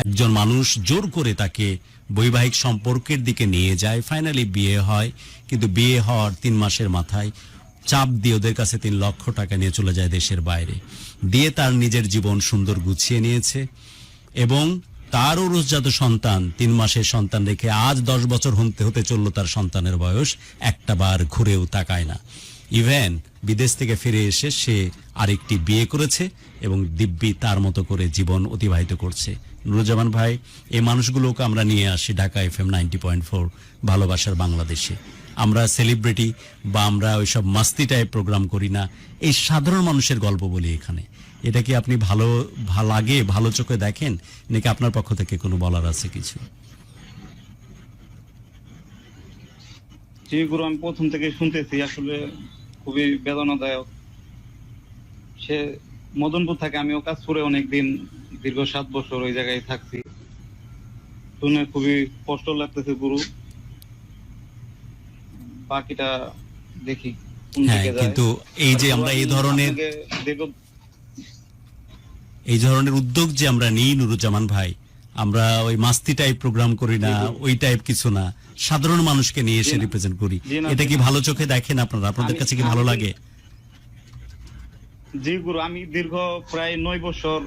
[SPEAKER 3] একজন মানুষ জোর করে তাকে বৈবাহিক সম্পর্কের দিকে নিয়ে যায়, ফাইনালি বিয়ে হয়, কিন্তু বিয়ে হওয়ার 3 মাসের মাথায় চাপ দিয়ে ওদের কাছে 3 লক্ষ টাকা নিয়ে চলে যায় দেশের বাইরে, দিয়ে তার নিজের জীবন সুন্দর গুছিয়ে নিয়েছে এবং তার ঔরসজাত সন্তান 3 মাসের সন্তান রেখে আজ 10 বছর হতে চললো তার সন্তানের বয়স, একটা বার ঘুরেও তাকায় না। ইভেন বিদেশ থেকে ফিরে এসে সে আরেকটি বিয়ে করেছে এবং দিব্যি তার মতো করে জীবন অতিবাহিত করছে। নুরুজ্জামান ভাই, এই মানুষগুলোকে আমরা নিয়ে আসি ঢাকা FM 90.4 ভালোবাসার বাংলাদেশে। আমরা সেলিব্রিটি বা আমরা ওইসব মাস্তি টাইপ প্রোগ্রাম করি না, এই সাধারণ মানুষের গল্প বলি এখানে। এটা কি আপনি ভালো লাগে, ভালো চোখে দেখেন, নাকি আপনার পক্ষ থেকে কোনো বলার আছে কিছু?
[SPEAKER 6] জি গুরু, আমি প্রথম থেকে শুনতেছি, আসলে খুবই বেদনাদায়ক। সে মদনপুর থাকে, আমিও কাজ করে অনেকদিন, দীর্ঘ 7 বছর ওই জায়গায় থাকছি। শুনে খুবই কষ্ট লাগতেছে গুরু। বাকিটা দেখি কোন
[SPEAKER 3] হ্যাঁ,
[SPEAKER 6] দিকে যায়।
[SPEAKER 3] কিন্তু এই যে আমরা এই ধরনের
[SPEAKER 6] আপনাকে
[SPEAKER 3] এই ধরনের উদ্যোগ যে আমরা নিই নুরুজ্জামান ভাই, আমরা ওই মাস্তি টাইপ প্রোগ্রাম করি না, ওই টাইপ কিছু না, সাধারণ মানুষকে নিয়ে এসে রিপ্রেজেন্ট করি। এটা কি ভালো চোখে দেখেন আপনারা? আপনাদের কাছে কি ভালো লাগে?
[SPEAKER 6] জি গুরু, আমি দীর্ঘ প্রায় 9 বছর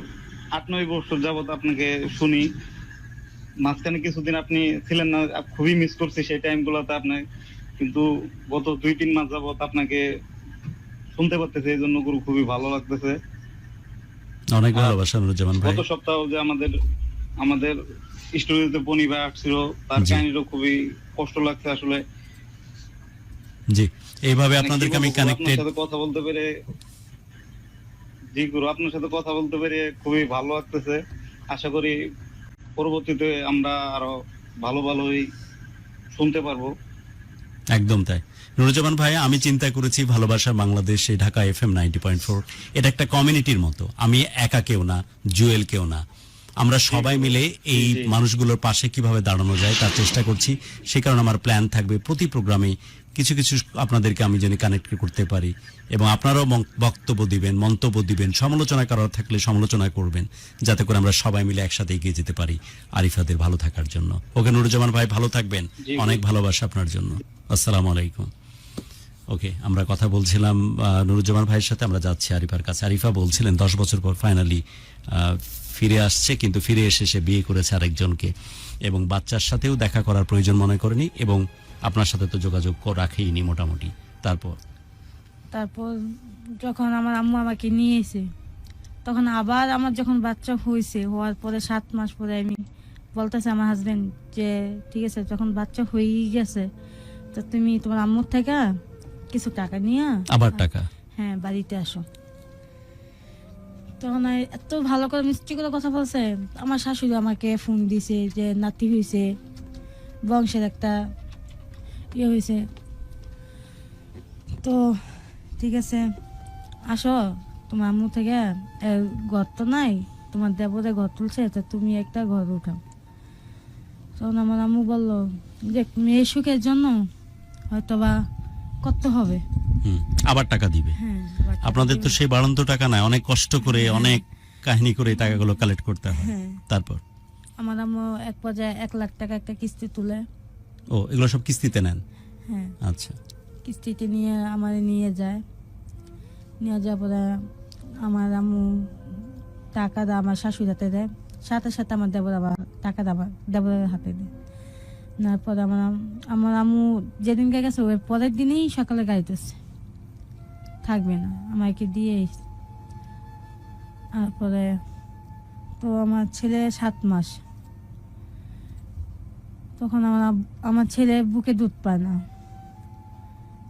[SPEAKER 6] 8-9 বছর যাবত আপনাকে শুনি। মাঝখানে কিছুদিন আপনি ছিলেন না, খুবই মিস করছি সেই টাইম গুলোতে আপনার, কিন্তু গত 2-3 মাস যাবত আপনাকে শুনতে পারতেছি, এই জন্য গুরু খুবই ভালো লাগতেছে।
[SPEAKER 3] অনেক ভালোবাসা নুরুজ্জামান ভাই।
[SPEAKER 6] গত সপ্তাহ যে আমাদের স্টুডিওতে বনি ভাই আসছিল, তার
[SPEAKER 3] জি।
[SPEAKER 6] কাহিনীটা খুবই কষ্ট লাগছে আসলে।
[SPEAKER 3] জি, এইভাবে আপনাদেরকে আমি কানেক্টেড।
[SPEAKER 6] আপনার সাথে কথা বলতে পেরে, জি গুরু, আপনার সাথে কথা বলতে পেরে খুবই ভালো লাগতেছে। আশা করি পরবর্তীতে আমরা আরো ভালোই শুনতে পারবো।
[SPEAKER 3] একদম তাই নুরুজ্জামান ভাই, আমি চিন্তা করেছি ভালোবাসার বাংলাদেশ, এই ঢাকা FM 90.4 এটা একটা কমিউনিটির মতো। আমি একা কেউ না, জুয়েল কেউ না, আমরা সবাই মিলে এই মানুষগুলোর পাশে কিভাবে দাঁড়ানো যায় তার চেষ্টা করছি। সে কারণে আমার প্ল্যান থাকবে প্রতি প্রোগ্রামে কিছু কিছু আপনাদেরকে আমি যেন কানেক্ট করতে পারি, এবং আপনারাও বক্তব্য দিবেন, মন্তব্য দিবেন, সমালোচনা করার থাকলে সমালোচনা করবেন, যাতে করে আমরা সবাই মিলে একসাথে এগিয়ে যেতে পারি আরিফাদের ভালো থাকার জন্য। ওকে নুরুজ্জামান ভাই, ভালো থাকবেন, অনেক ভালোবাসা আপনার জন্য। আসসালামু আলাইকুম। ওকে, আমরা কথা বলছিলাম নুরুজ্জামান ভাইয়ের সাথে, আমরা যাচ্ছি আরিফার কাছে। আরিফা বলছিলেন 10 বছর পর ফাইনালি ফিরে আসছে, কিন্তু ফিরে এসে সে বিয়ে করেছে আরেকজনকে, এবং বাচ্চার সাথেও দেখা করার প্রয়োজন মনে করেনি, এবং আপনার সাথে তো যোগাযোগ রাখেইনি মোটামুটি। তারপর
[SPEAKER 4] যখন আমার আম্মু আমাকে নিয়েছে, তখন আবার আমার যখন বাচ্চা হওয়ার পরে 7 মাস পরে আমি বলতেছে আমার হাজবেন্ড যে ঠিক আছে, যখন বাচ্চা হয়েই গেছে তো তুমি তোমার আম্মুর থেকে কিছু টাকা নিয়ে
[SPEAKER 3] আবার টাকা,
[SPEAKER 4] হ্যাঁ, বাড়িতে আসো। তখন এত ভালো করে মিষ্টি করে কথা বলছে। আমার শাশুড়ি আমাকে ফোন দিছে যে নাতি হয়েছে, বংশের একটা হয়েছে, তো ঠিক আছে আসো, তোমার আম্মু থেকে ঘর তো নাই, তোমার দেবরে ঘর তুলছে, তো তুমি একটা ঘর উঠাও। তখন আমার আম্মু বললো যে মেয়ে সুখের জন্য হয়তোবা করতে হবে।
[SPEAKER 3] আবার টাকা দিবে।
[SPEAKER 4] হ্যাঁ,
[SPEAKER 3] আপনাদের তো সেই বাড়ন্ত টাকা নাই, অনেক কষ্ট করে অনেক কাহিনী করে এই টাকাগুলো কালেক্ট করতে হয়। তারপর
[SPEAKER 4] আমার আম্মু এক পর্যায়ে 1 লাখ টাকা একটা কিস্তি তুলে।
[SPEAKER 3] ও, এগুলো সব কিস্তিতে নেন?
[SPEAKER 4] হ্যাঁ,
[SPEAKER 3] আচ্ছা।
[SPEAKER 4] কিস্তিতে নিয়ে আমার নিয়ে যায়, নিয়ে যাওয়ার পরে আমার আম্মু টাকা দেয়, আমার শাশুড়ি হাতে দেয়, সাথে সাথে আমার দেবর আবার টাকা দেয় আমার দেবরের হাতে দেয়। তারপরে আমার আম্মু যেদিনকে গেছে ওই পরের দিনেই সকালে গাড়িতেছে, থাকবে না, আমাকে দিয়ে এসছে। তারপরে তো আমার ছেলে 7 মাস, তখন আমার ছেলে বুকে দুধ পায় না,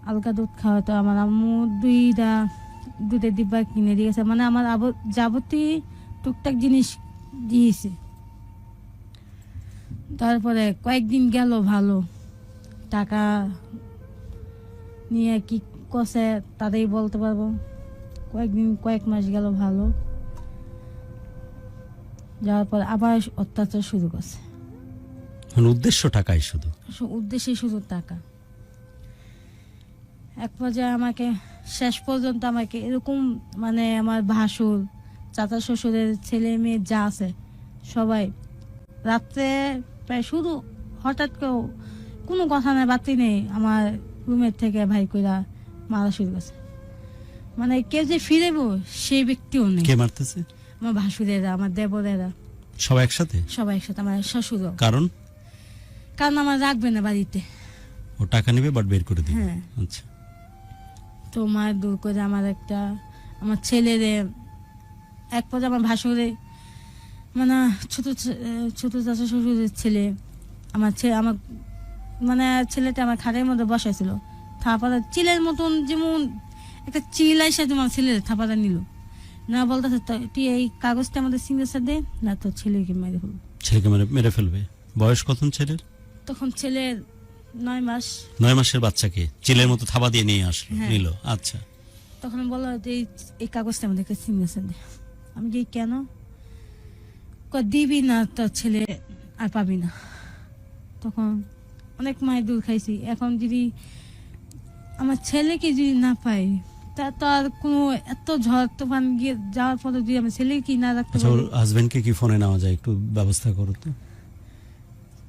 [SPEAKER 4] হালকা দুধ খাওয়া, তো আমার আম্মু 2টা দুধের ডিব্বা কিনে দিয়েছে, মানে আমার যাবতীয় টুকটাক জিনিস দিয়েছে। তারপরে কয়েকদিন গেল ভালো, টাকা নিয়ে কি করছে তাদের বলতে পারবো। কয়েক মাস গেল ভালো, যাওয়ার পর আবার অত্যাচার শুরু করছে।
[SPEAKER 3] উদ্দেশ্য টাকাই, শুধু
[SPEAKER 4] উদ্দেশ্যে শুধু টাকা। এক পর্যায়ে আমাকে শেষ পর্যন্ত আমাকে এরকম মানে আমার ভাসুর চাচা শ্বশুরের ছেলে মেয়ে যা আছে সবাই রাত্রে প্রায় শুধু হঠাৎ কেউ কোনো কথা নেই বাতি নেই আমার রুমের থেকে ভাই কইরা মারা শুরু করছে। মানে কেউ যে ফিরেবো সেই ব্যক্তিও নেই।
[SPEAKER 3] কে মারতেছে?
[SPEAKER 4] আমার ভাসুরেরা, আমার দেবরেরা,
[SPEAKER 3] সবাই একসাথে?
[SPEAKER 4] সবাই একসাথে। আমার শ্বশুরও,
[SPEAKER 3] কারণ
[SPEAKER 4] কারণ আমার রাখবে না বাড়িতে।
[SPEAKER 3] ও টাকা নেবে বাট বের করে দিবে।
[SPEAKER 4] হ্যাঁ।
[SPEAKER 3] আচ্ছা,
[SPEAKER 4] তো মায়ের দূর করে আমার ছেলেরে এক পর্যায়ে আমার ভাসুরে মানে ছোট চাচা শ্বশুরের ছেলে আমার মানে ছেলেটা আমার খাটের মধ্যে বসাইছিল, থাপাটা চিলের মতন যেমন একটা চিল আইসা তোমার ছেলের থাপাটা নিল না, বলতেছে তুই এই কাগজটা আমাদের সিগনেচার দে না তোর ছেলেকে মেরে ফেলবো।
[SPEAKER 3] ছেলেকে মেরে ফেলবে? বয়স কত ছেলের?
[SPEAKER 4] তখন ছেলের 9 মাস।
[SPEAKER 3] 9 মাসের বাচ্চাকে চিলের মতো থাবা দিয়ে নিয়ে আসলো,
[SPEAKER 4] হ্যাঁ।
[SPEAKER 3] নিল। আচ্ছা,
[SPEAKER 4] তখন বললো যে এই কাগজটা আমাদেরকে সিগনেচার দে। আমি যে কেন? দিবি না তোর ছেলে আর পাবি না। তখন অনেক মায়ের দূর খাইছি। এখন যদি আমার ছেলেকে যদি না পাই তা তো আর কোনো এত ঝড় তুফান গিয়ে যাওয়ার পরে যদি আমার ছেলেকে কি না রাখতে
[SPEAKER 3] আচ্ছা, ওর
[SPEAKER 4] পারি।
[SPEAKER 3] হাজবেন্ডকে কি ফোনে নেওয়া যায়? একটু ব্যবস্থা করো তো।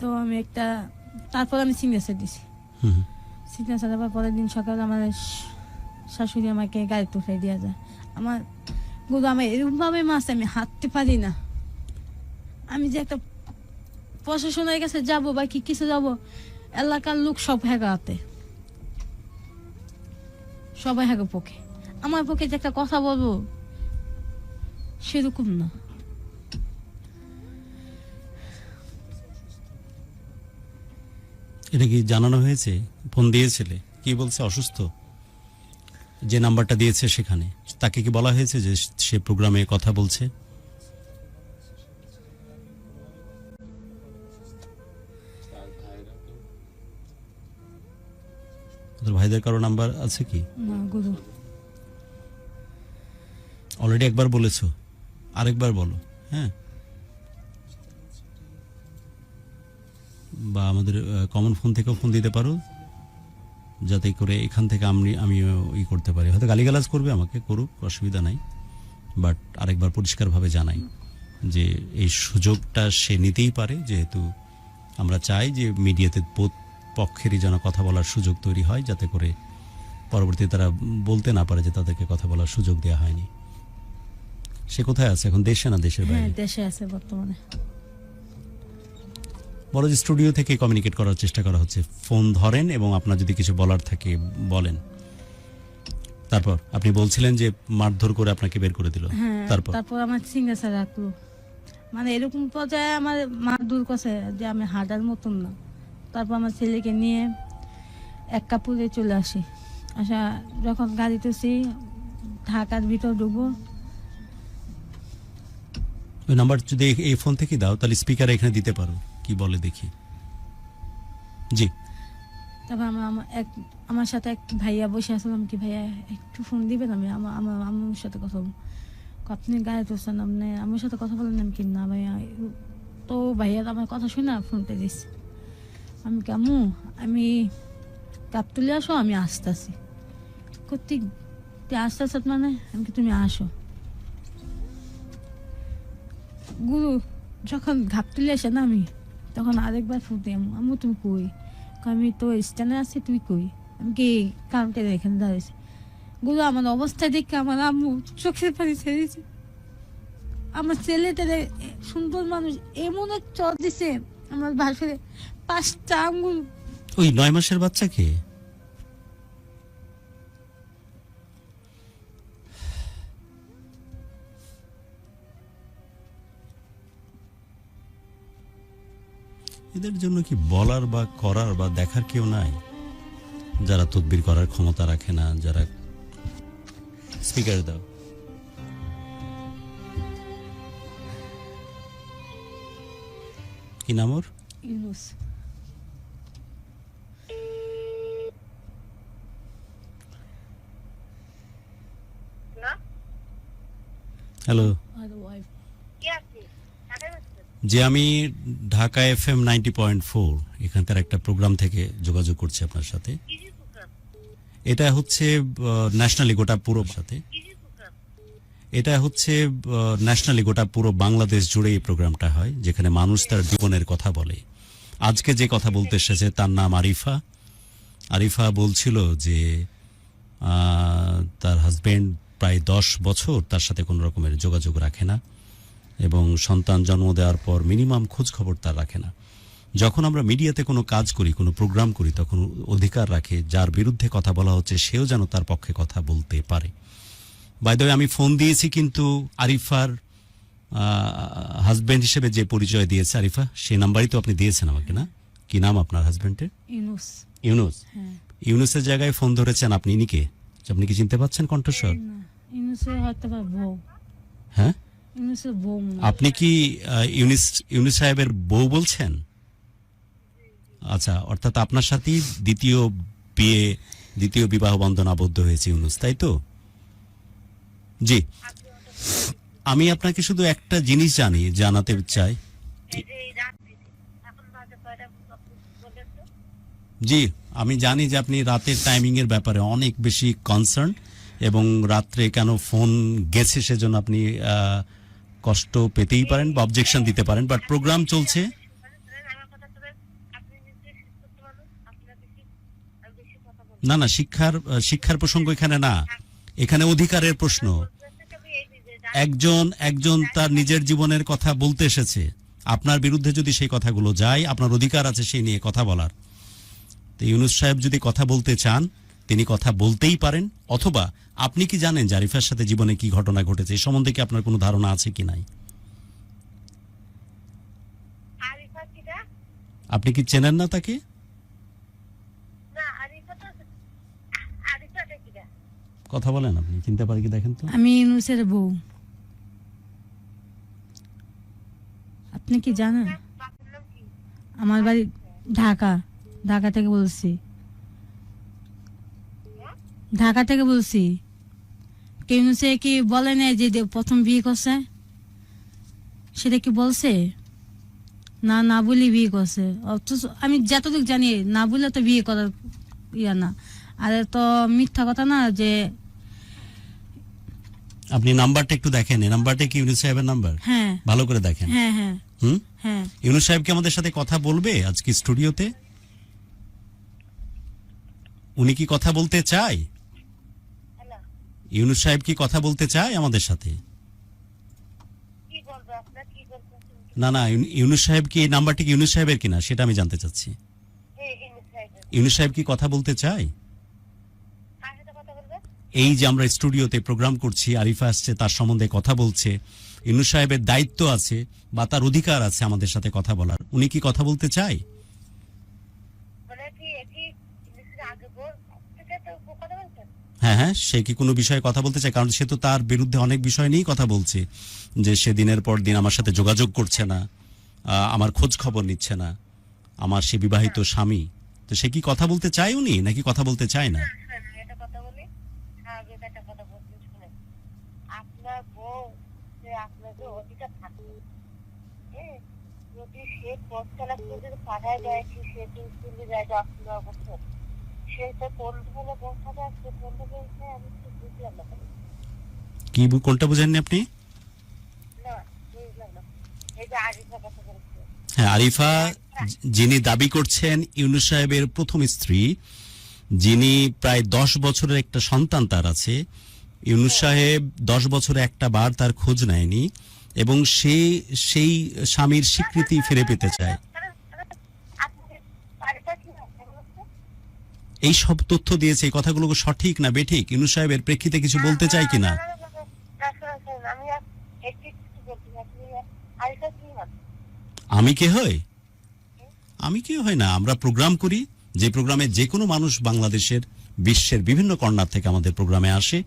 [SPEAKER 4] তো আমি তারপর আমি সিগনেচার দিছি।
[SPEAKER 3] হুম।
[SPEAKER 4] সিগনেচার দেওয়ার পরের দিন সকালে আমার শাশুড়ি আমাকে গাড়িতে উঠাই দেওয়া যায়। আমার গুরু আমার এরকমভাবে মাছ আমি হাঁটতে পারি না। আমি যে একটা প্রশাসনের কাছে যাব বা কি কিছু যাব, এলাকার লোক সব হেগাতে, সবাই হেগে পক্ষে। আমার পক্ষে যে একটা কথা বলবো সেরকম না।
[SPEAKER 3] এটা কি জানানো হয়েছে? ফোন দিয়েছিলে? কি বলছে? অসুস্থ? যে নাম্বারটা দিয়েছে সেখানে তাকে কি বলা হয়েছে যে সে প্রোগ্রামে কথা বলছে? ওদের ভাইদের কারো নাম্বার আছে কি?
[SPEAKER 4] না গুরু,
[SPEAKER 3] অলরেডি একবার বলেছো, আরেকবার বলো। হ্যাঁ, বা আমাদের কমন ফোন থেকেও ফোন দিতে পারো, যাতে করে এখান থেকে আমিও করতে পারি। হয়তো গালিগালাজ করবে, আমাকে করুক, অসুবিধা নাই, বাট আরেকবার পরিষ্কারভাবে জানাই যে এই সুযোগটা সে নিতেই পারে, যেহেতু আমরা চাই যে মিডিয়াতে বোধ পক্ষেরই যেন কথা বলার সুযোগ তৈরি হয়, যাতে করে পরবর্তীতে তারা বলতে না পারে যে তাদেরকে কথা বলার সুযোগ দেওয়া হয়নি। সে কোথায় আছে এখন? দেশে না দেশের
[SPEAKER 4] হ্যাঁ
[SPEAKER 3] বাইরে?
[SPEAKER 4] দেশে আছে বর্তমানে।
[SPEAKER 3] বড় যে স্টুডিও থেকে কমিউনিকেট করার চেষ্টা করা হচ্ছে, ফোন ধরেন এবং আপনার যদি কিছু বলার থাকে বলেন। তারপর আপনি বলছিলেন যে মারধর করে আপনাকে বের করে দিল।
[SPEAKER 4] হ্যাঁ,
[SPEAKER 3] তারপর
[SPEAKER 4] তারপর আমার সিগনেচার রাখলো। মানে এরকম পর্যায়ে আমার মা দূর করছে যে আমি হাঁটার মতন না। তারপর আমার ছেলেকে নিয়ে এক কাপড়ে চলে আসি। যখন গাড়িতে ঢাকার ভিতর ঢুকবো,
[SPEAKER 3] ওই নাম্বার যদি এই ফোন থেকে দাও তাহলে স্পিকারে এখানে দিতে পারো, কি বলে দেখি। জি,
[SPEAKER 4] তারপর আমার সাথে এক ভাইয়া বসে আসলাম, কি ভাইয়া একটু ফোন দিবেন, আমি আমার আম্মুর সাথে কথা বলবো। আপনি গায়ে তুলছেন, আপনি আমার সাথে কথা বলেন, আমি কি না ভাইয়া। তো ভাইয়া আমার কথা শুনে ফোনটা দিচ্ছে। আমি আম্মু আমি কাপ তুলে আসো, আমি আসতেছি। কর্তিক তুই আসতেছ মানে? আমি কি তুমি আসো। গুরু যখন ঘাপ তুলে আসে না, আমি তখন আরেকবার ফোন দিই, আম্মু তুমি কই? আমি তো স্ট্যান্ডে আছি, তুই কই? আমি কি কাউন্টার এখানে দাঁড়িয়েছি। গুরু আমার অবস্থা দেখে আমার আম্মু চোখের পানি ছেড়েছে। আমার ছেলেটা সুন্দর মানুষ, এমন এক চর দিছে আমার ভাষায় 5টা আঙ্গুল।
[SPEAKER 3] ওই 9 মাসের বাচ্চাকে? এদের জন্য কি বলার বা করার বা দেখার কেউ নাই? যারা তদবির করার ক্ষমতা রাখে না, যারা স্পিকার দাও। কি নাম ওর?
[SPEAKER 4] ইউনুস।
[SPEAKER 3] হ্যালো,
[SPEAKER 4] আর ওয়াইফ।
[SPEAKER 3] যে আমি ঢাকা FM 90.4 এখানকার একটা প্রোগ্রাম থেকে যোগাযোগ করছি আপনার সাথে। এটা হচ্ছে ন্যাশনালি গোটা পুরো সাথে, এটা হচ্ছে ন্যাশনালি গোটা পুরো বাংলাদেশ জুড়ে এই প্রোগ্রামটা হয়, যেখানে মানুষ তার জীবনের কথা বলে। আজকে যে কথা বলতে এসেছে তার নাম আরিফা। আরিফা বলছিল যে তার হাজবেন্ড প্রায় 10 বছর তার সাথে কোনো রকমের যোগাযোগ রাখে না এবং সন্তান জন্ম দেওয়ার পর মিনিমাম খোঁজ খবর তার রাখে না। যখন আমরা মিডিয়াতে কোনো কাজ করি, কোনো প্রোগ্রাম করি, তখন অধিকার রাখে যার বিরুদ্ধে কথা বলা হচ্ছে সেও যেন তার পক্ষে কথা বলতে পারে। বাই দ্য ওয়ে, আমি ফোন দিয়েছি, কিন্তু আরিফার হাজবেন্ড হিসেবে যে পরিচয় দিয়েছে আরিফা, সেই নাম্বারই তো আপনি দিয়েছেন আমাকে, না? কি নাম আপনার হাজবেন্ডের?
[SPEAKER 4] ইউনুস।
[SPEAKER 3] ইউনুস।
[SPEAKER 4] হ্যাঁ।
[SPEAKER 3] ইউনুসের জায়গায় ফোন ধরেছেন আপনি। ইনি কে? আপনি কি চিনতে পাচ্ছেন কণ্ঠস্বর?
[SPEAKER 4] না, ইউনুসের হয়তো বা বউ।
[SPEAKER 3] হ্যাঁ,
[SPEAKER 4] ইউনুসের বউ মনে হয়।
[SPEAKER 3] আপনি কি ইউনুস সাহেবের বউ বলছেন? আচ্ছা, অর্থাৎ আপনার সাথেই দ্বিতীয় বিবাহ বন্ধন আবদ্ধ হয়েছে ইউনুস, তাই তো? জি, আমি আপনাকে শুধু একটা জিনিস জানাতে চাই। জি, আমি জানি যে আপনি রাতের টাইমিং এর ব্যাপারে অনেক বেশি কনসার্ন, এবং রাত্রে কেন ফোন গেছে সেজন্য আপনি কষ্ট পেতেই পারেন বা অবজেকশন দিতে পারেন, বাট প্রোগ্রাম চলছে। না না, শিক্ষার প্রসঙ্গ এখানে না, এখানে অধিকারের প্রশ্ন। একজন তার নিজের জীবনের কথা বলতে এসেছে, আপনার বিরুদ্ধে যদি সেই কথাগুলো যায়, আপনার অধিকার আছে সেই নিয়ে কথা বলার। তো ইউনুস সাহেব যদি কথা বলতে চান তিনি কথা বলতেই পারেন, অথবা আপনি কি জানেন যে আরিফার সাথে জীবনে কি ঘটনা ঘটেছে, এই সম্বন্ধে কি আপনার কোনো ধারণা আছে কি নাই? আপনি কি চেনেন না তাকে? কথা বলেন, আপনি চিনতে পারি কি দেখেন তো।
[SPEAKER 4] আমি ইউনুসের বউ। আপনি কি জানেন? আমার বাড়ি ঢাকা থেকে বলছি। ঢাকা থেকে বলছি। ইউনুসে কি বলে নাই যে প্রথম বিয়ে করছে? সেটা কি বলছে? না বলি বিয়ে করছে। অথচ আমি যতটুকু জানি, না বলে তো বিয়ে করার ইয়া না। আর তো মিথ্যা কথা না যে।
[SPEAKER 3] আপনি নাম্বারটা একটু দেখেন, এই নাম্বারটা কি ইউনুস সাহেবের নাম্বার?
[SPEAKER 4] হ্যাঁ,
[SPEAKER 3] ভালো করে দেখেন।
[SPEAKER 4] হ্যাঁ।
[SPEAKER 3] হ্যাঁ, ইউনুস সাহেব কি আমাদের সাথে কথা বলবে আজকে স্টুডিওতে? উনি কি কথা বলতে চায়? ইউনুস সাহেব কি কথা বলতে চায় আমাদের সাথে? না, ইউনুস সাহেব কি, এই নাম্বারটি কি ইউনুস সাহেবের কিনা সেটা আমি জানতে চাচ্ছি। ইউনুস সাহেব কি কথা বলতে চায়? এই যে আমরা স্টুডিওতে প্রোগ্রাম করছি, আরিফা আসছে, তার সম্বন্ধে কথা বলছে, ইউনুস সাহেবের দায়িত্ব আছে বা তার অধিকার আছে আমাদের সাথে কথা বলার। উনি কি কথা বলতে চায়? হ্যাঁ, সে কি কোনো বিষয়ে কথা বলতে চায়? কারণ সে তো তার বিরুদ্ধে অনেক বিষয় নিয়েই কথা বলছে, যে সে দিনের পর দিন আমার সাথে যোগাযোগ করছে না, আমার খোঁজ খবর নিচ্ছে না, আমার সে বিবাহিত স্বামী। তো সে কি কথা বলতে চায় উনি, নাকি কথা বলতে চায় না?
[SPEAKER 7] আপনার বউ যে আপনাকে অধিকার থাকে, যদি সে পথ চালাক যদি পাঠায় যায়, কি সে চলে যায় 10-15 বছর, সে তো কোন ধরনের বসাতে আসছে, কোন ধরনের আমি তো বুঝলাম না।
[SPEAKER 3] কি কোনটা বুঝেননি আপনি?
[SPEAKER 7] না বুঝলাম না। এই যে আরিফা কথা বলছে।
[SPEAKER 3] হ্যাঁ, আরিফা যিনি দাবি করছেন ইউনুস সাহেবের প্রথম স্ত্রী, যিনি প্রায় 10 বছরের একটা সন্তান তার আছে। ইউনুস সাহেব 10 বছরে একটা বার তার খোঁজ নেয়নি, এবং সেই স্বামীর স্বীকৃতি ফিরে পেতে চায়। এই সব তথ্য দিয়েছে, এই কথাগুলো সঠিক না বেঠিক, ইউনুস সাহেবের প্রেক্ষিতে কিছু বলতে চাই কিনা? আমি কে হই? আমি কেউ হয় না। আমরা প্রোগ্রাম করি, যে প্রোগ্রামে যে কোনো মানুষ বাংলাদেশের, বিশ্বের বিভিন্ন কর্নার থেকে আমাদের প্রোগ্রামে আসে,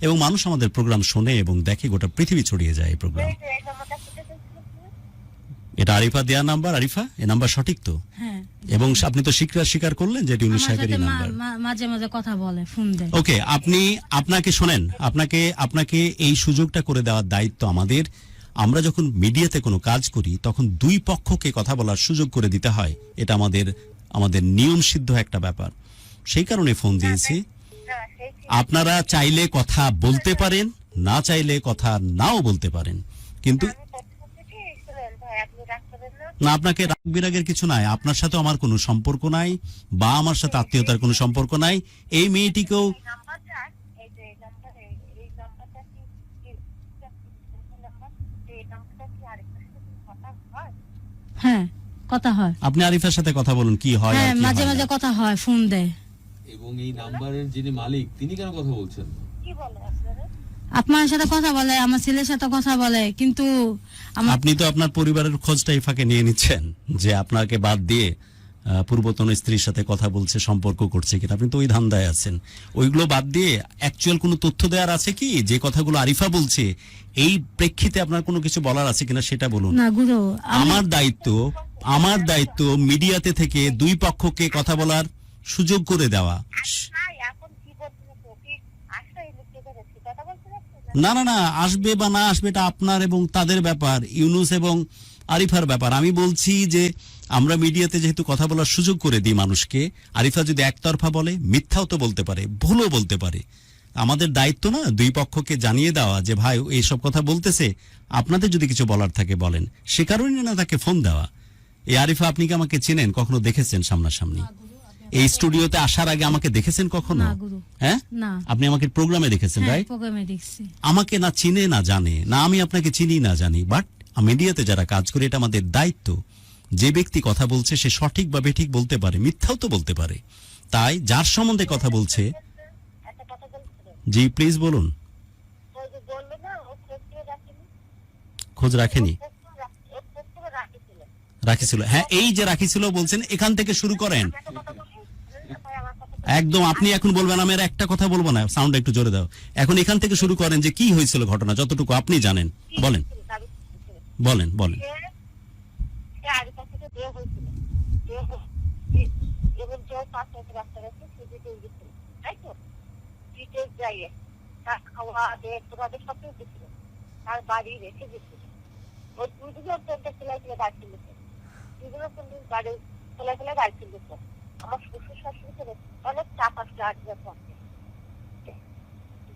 [SPEAKER 3] এবং মানুষ আমাদের প্রোগ্রাম শোনে এবং দেখে, গোটা পৃথিবী ছড়িয়ে যায় এই প্রোগ্রাম। এটা আরিফা দেয়া নাম্বার। আরিফা, এই নাম্বার সঠিক তো?
[SPEAKER 4] হ্যাঁ।
[SPEAKER 3] এবং আপনি তো স্বীকার করলেন যে ইউনুস সাহেবের নাম্বার।
[SPEAKER 4] মাঝে মাঝে কথা বলে, ফোন দেয়।
[SPEAKER 3] ওকে, আপনাকে শোনেন, আপনাকে এই সুযোগটা করে দেওয়ার দায়িত্ব আমাদের। আমরা যখন মিডিয়াতে কোনো কাজ করি, তখন দুই পক্ষকে কথা বলার সুযোগ করে দিতে হয়। এটা আমাদের নিয়ম সিদ্ধ একটা ব্যাপার। সেই কারণে ফোন দিয়েছি।
[SPEAKER 7] না সেই
[SPEAKER 3] আপনারা চাইলে কথা বলতে পারেন, না চাইলে কথা নাও বলতে পারেন, কিন্তু
[SPEAKER 7] আমি প্রথম থেকে শুনেন ভাই, আপনি রাখবেন না।
[SPEAKER 3] না, আপনাকে রাগ বিরাগের কিছু নাই, আপনার সাথে আমার কোনো সম্পর্ক নাই, বা আমার সাথে আত্মীয়তার কোনো সম্পর্ক নাই। এই মেয়েটিকেও
[SPEAKER 7] এই নাম্বারটা, এই যে এই নাম্বারটা এই নাম্বারটা কি আরেকটার সাথে কথা হয়?
[SPEAKER 4] হ্যাঁ, কথা হয়।
[SPEAKER 3] আপনি আরিফার সাথে কথা বলুন, কি হয় আর
[SPEAKER 4] হ্যাঁ,
[SPEAKER 3] কি
[SPEAKER 4] মাঝে
[SPEAKER 3] হয় না।
[SPEAKER 4] মাঝে কথা হয়, ফোন দেয়।
[SPEAKER 2] এবং এই নাম্বারের যিনি মালিক তিনি কেন কথা বলছেন?
[SPEAKER 7] কি বলে আপনারা?
[SPEAKER 4] আপনার সাথে কথা বলে, আমার ছেলের সাথে কথা বলে, কিন্তু আমার
[SPEAKER 3] আপনি তো আপনার পরিবারের খোঁজটাই ফাঁকে নিয়ে নিচ্ছেন যে আপনাকে বাদ দিয়ে পূর্বতন স্ত্রীর সাথে কথা বলছে, সম্পর্ক করছে কিনা, আপনি তো ওই ধান্দায় আছেন। ওইগুলো বাদ দিয়ে অ্যাকচুয়াল কোনো তথ্য দেওয়ার আছে কি, যে কথাগুলো আরিফা বলছে এই প্রেক্ষিতে আপনার কোনো কিছু বলার আছে কিনা সেটা বলুন।
[SPEAKER 4] না গুরু,
[SPEAKER 3] আমার দায়িত্ব মিডিয়াতে থেকে দুই পক্ষকে কথা বলার সুযোগ করে দেওয়া।
[SPEAKER 7] নাই, এখন কি বলছেন? কি আসলে লিখতে পেরেছি, কথা বলতে পারছেন
[SPEAKER 3] না
[SPEAKER 7] না?
[SPEAKER 3] না না, আসবে বা না আসবে এটা আপনার এবং তাদের ব্যাপার, ইউনুস এবং আরিফার ব্যাপার। আমি বলছি যে আমরা মিডিয়াতে যেহেতু কথা বলার সুযোগ করে দিই মানুষকে, আরিফা যদি একতরফা বলে, মিথ্যাও তো বলতে পারে, ভুলও বলতে পারে। আমাদের দায়িত্ব না দুই পক্ষকে জানিয়ে দেওয়া যে ভাই এইসব কথা বলতেছে, আপনাদের যদি কিছু বলার থাকে বলেন। সে কারণে না তাকে ফোন দেওয়া। এই আরিফা, আপনি কি আমাকে চেনেন? কখনো দেখেছেন সামনাসামনি? এই স্টুডিওতে আসার আগে আমাকে দেখেছেন কখনো?
[SPEAKER 4] না গুরু।
[SPEAKER 3] হ্যাঁ,
[SPEAKER 4] না।
[SPEAKER 3] আপনি আমাকে প্রোগ্রামে দেখেছেন,
[SPEAKER 4] হ্যাঁ,
[SPEAKER 3] রাইট?
[SPEAKER 4] প্রোগ্রামে দেখছি।
[SPEAKER 3] আমাকে না চিনে না জানে, না আমি আপনাকে চিনি না জানি, বাট মিডিয়াতে যারা কাজ করে এটা আমাদের দায়িত্ব। যে ব্যক্তি কথা বলছে সে সঠিক বা বেঠিক বলতে পারে, মিথ্যাও তো বলতে পারে। তাই যার সম্বন্ধে কথা বলছে,
[SPEAKER 7] একটা কথা বলছিলেন,
[SPEAKER 3] জি প্লিজ বলুন।
[SPEAKER 7] ওই যে বললো না ও খোঁজে রাখেনি,
[SPEAKER 3] খোঁজ রাখেনি?
[SPEAKER 7] খোঁজ রাখেছিলেন।
[SPEAKER 3] রাখিছিল, হ্যাঁ এই যে রাখিছিল বলছেন, এখান থেকে শুরু করেন।
[SPEAKER 7] একটা কথা বলি, ভাই আমার কথা
[SPEAKER 3] একদম আপনি এখন বলবেন, আমি আর একটা কথা বলবো না, সাউন্ড একটু জোরে দাও। এখন এখান থেকে শুরু করেন যে কি হয়েছিল ঘটনা, যতটুকু আপনি জানেন বলেন বলেন বলেন।
[SPEAKER 7] সে আরিফা থেকে বিয়ে হয়েছিল, এবং যে পাশে রাস্তা গেছে সে দিতে গেছিল, তাই তো? দিতে যাইয়ে তার খাওয়া দেখ তোমাদের সব কিছু দিচ্ছিল, তার বাড়ি রেখে দিচ্ছিল। ওই দুদিন অত্যন্ত সেলাই ফেলে বাড়ি তুলেছে, দুদিন অত্যন্ত বাড়ি সেলাই ফেলে বাড়ি তুলেছে। আমার শ্বশুর শাশুড়ি থেকে অনেক চাপ আসলে আরিফার পক্ষে,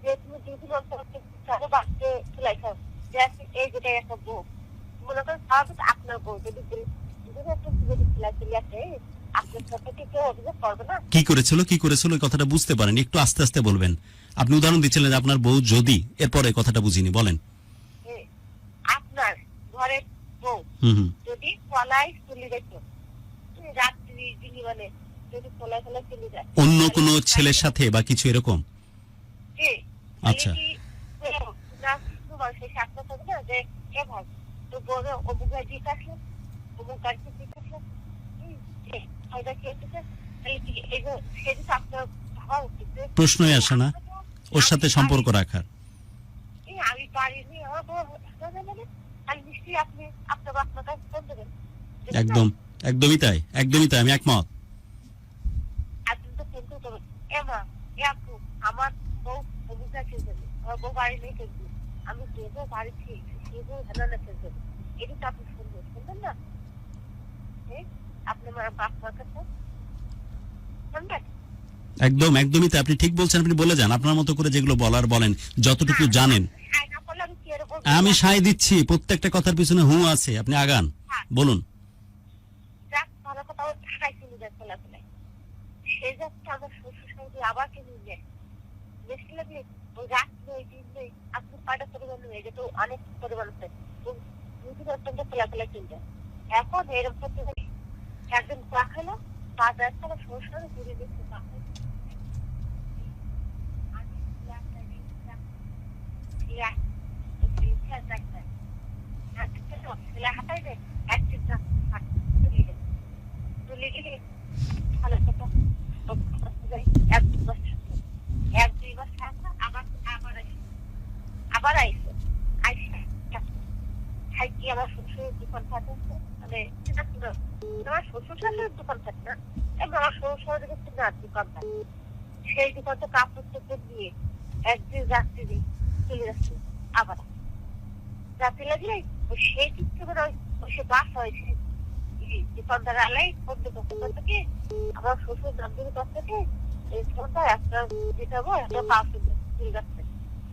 [SPEAKER 7] যে তুমি দুদিন অত্যন্ত বাড়িতে সেলাই খাও, এই যেটাই একটা বউ মনে করেন, আপনার বউ যদি সেলাই ফেলে আসে আপনার সাথে কি কেউ অভিযোগ করবে না?
[SPEAKER 3] কি করেছিল ওই কথাটা বুঝতে পারেন, একটু আস্তে আস্তে বলবেন। আপনি উদাহরণ দিচ্ছিলেন যে আপনার বউ যদি, এরপরে কথাটা বুঝিনি, বলেন।
[SPEAKER 7] আপনার ঘরের বউ যদি কলাই চলে যেত, রাত্রি দিনই মানে যদি কলাই ফেলে চলে যায়
[SPEAKER 3] অন্য কোনো ছেলের সাথে বা কিছু এরকম? আচ্ছা।
[SPEAKER 7] সেই সাক্ষর থাকবে না যে এ ভাই তো বড় অমুক গাড়ি দিতে আসলো, অমুক গাড়িতে দিতে আসলো,
[SPEAKER 3] প্রশ্নই আসে না ওর সাথে সম্পর্ক রাখার।
[SPEAKER 7] আমি পারিনি, আমি নিশ্চয়ই আপনি আপনার বাচ্চার কাছে ফোন দেবেন।
[SPEAKER 3] একদমই তাই, আমি একমত।
[SPEAKER 7] আপনি তো ফোন করবেন, এমা এ আপু আমার বউ অভিজ্ঞতা খেলবে, আমার বউ বাড়ি নেই খেলবে, আমি যে বউ বাড়ি খেয়েছি সে বউ হেলানা খেলবে, এটা তো আপনি শুনবেন না? আপনি আমার বাচ্চার কাছে শুনবেন?
[SPEAKER 3] একদমই তাই, আপনি ঠিক বলছেন। আপনি বলে যান আপনার মতো করে, যেগুলো বলার বলেন, যতটুকু জানেন। আমি সায় দিচ্ছি, প্রত্যেকটা কথার পিছনে হু আছে, আপনি আগান, বলুন।
[SPEAKER 7] আবার কিনে যায় বেশি লাগলে ওই রাত্রে ওই দিন নেই আপনি পাটা পরিবার নেই, এটা তো অনেক পরিবার আছে, অত্যন্ত ফেলা কিনতে। এখন এরকম করতে একদিন চা খেলো, তার ব্যবসা আমার সমস্যা ঘুরে দিচ্ছে, হাতাই দেয় তুলে গেলে ভালো কথা, এক দুই মাস আবার আইসে কি আমার শ্বশুরের দোকান থাকে, মানে আমার শ্বশুর শাশুড়ের দোকান থাকে না, আমার শ্বশুর দোকান থাকে, সেই দোকানটা কাপড় চোপড় দিয়ে একদিন রাত্রি দিই চলে যাচ্ছে, আবার রাত্রি লাগলে সেই দিক থেকে সে বাস হয়েছে দোকানদার আলাই বন্ধু দোকান থেকে আমার শ্বশুর নামদের কাছ থেকে এই ফোনটা একটা দিতাবো একটা পাঁচ ফুল যাচ্ছে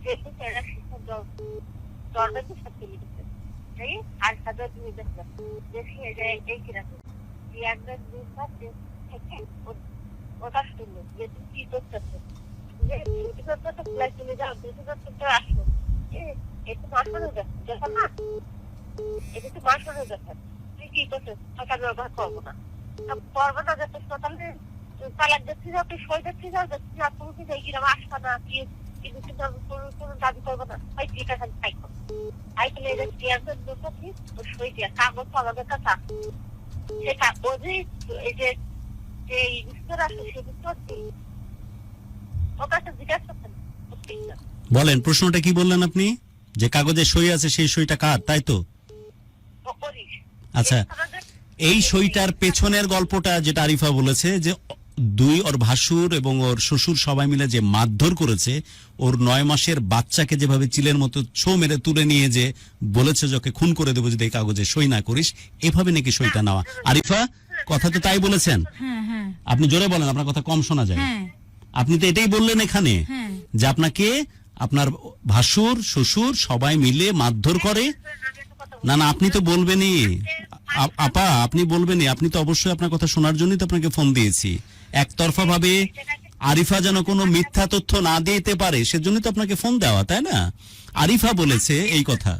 [SPEAKER 7] যেহেতু সেটা শিক্ষা দরকার কি সব তুলে দিচ্ছে তাই আর সাথে তুমি দেখবে দেখি এটা এই কিরকম এই একবার দুই মাস থেকে ওটা শুনলো যে তুমি কি করতেছো যে দুটি করতে তো ফ্লাই চলে যাও দুটি করতে আসলো একটু মাসানো যাচ্ছে দেখো না এটা তো মাসানো যাচ্ছে তুই কি করছিস টাকা ব্যবহার করবো না করবো না যাতে তাহলে তালাক যাচ্ছি যাও তুই সই যাচ্ছি যাও যাচ্ছি না তুমি কি যাই কিরকম আসবা না কি কিন্তু কোনো দাবি করবো না ওই ঠিক আছে তাই করো তাই তুলে এটা চেয়ারম্যান বসাচ্ছি তো সই দিয়া কাগজ তো আমাদের কাছে আছে সেটা ও যে এই যে ইনস্টার আসে সে বুঝতে ওর কাছে জিজ্ঞাসা করতেন
[SPEAKER 3] বলেন, প্রশ্নটা কি বললেন আপনি? যে কাগজে সই আছে সেই সইটা কার, তাই তো?
[SPEAKER 7] ও করিস
[SPEAKER 3] আচ্ছা, এই সইটার পেছনের গল্পটা যেটা আরিফা বলেছে যে ওর ভাসুর এবং ওর শ্বশুর সবাই মিলে যে মারধর করেছে, ওর 9 মাসের বাচ্চাকে যেভাবে চিলের মতো ছো মেরে তুলে নিয়ে যে বলেছে যে ওকে খুন করে দেবো যদি এই কাগজে সই না করিস, এভাবে নাকি সইটা নেওয়া। আরিফা, কথা তো তাই বলেছেন?
[SPEAKER 4] হ্যাঁ হ্যাঁ
[SPEAKER 3] আপনি জোরে বলেন, আপনার কথা কম শোনা যায়।
[SPEAKER 4] হ্যাঁ
[SPEAKER 3] আপনি তো এটাই বললেন এখানে
[SPEAKER 4] হ্যাঁ
[SPEAKER 3] যে আপনাকে আপনার ভাসুর শ্বশুর সবাই মিলে মারধর করে। না না, আপনি তো বলবেনই আপা, আপনি বলবেনই, আপনি তো অবশ্যই আপনার কথা শোনার জন্যই তো আপনাকে ফোন দিয়েছি। একতরফা ভাবে আরিফা যেন কোনো মিথ্যা তথ্য না দিতে পারে সেজন্যই তো আপনাকে ফোন দেওয়া, তাই না? আরিফা বলেছে এই কথা।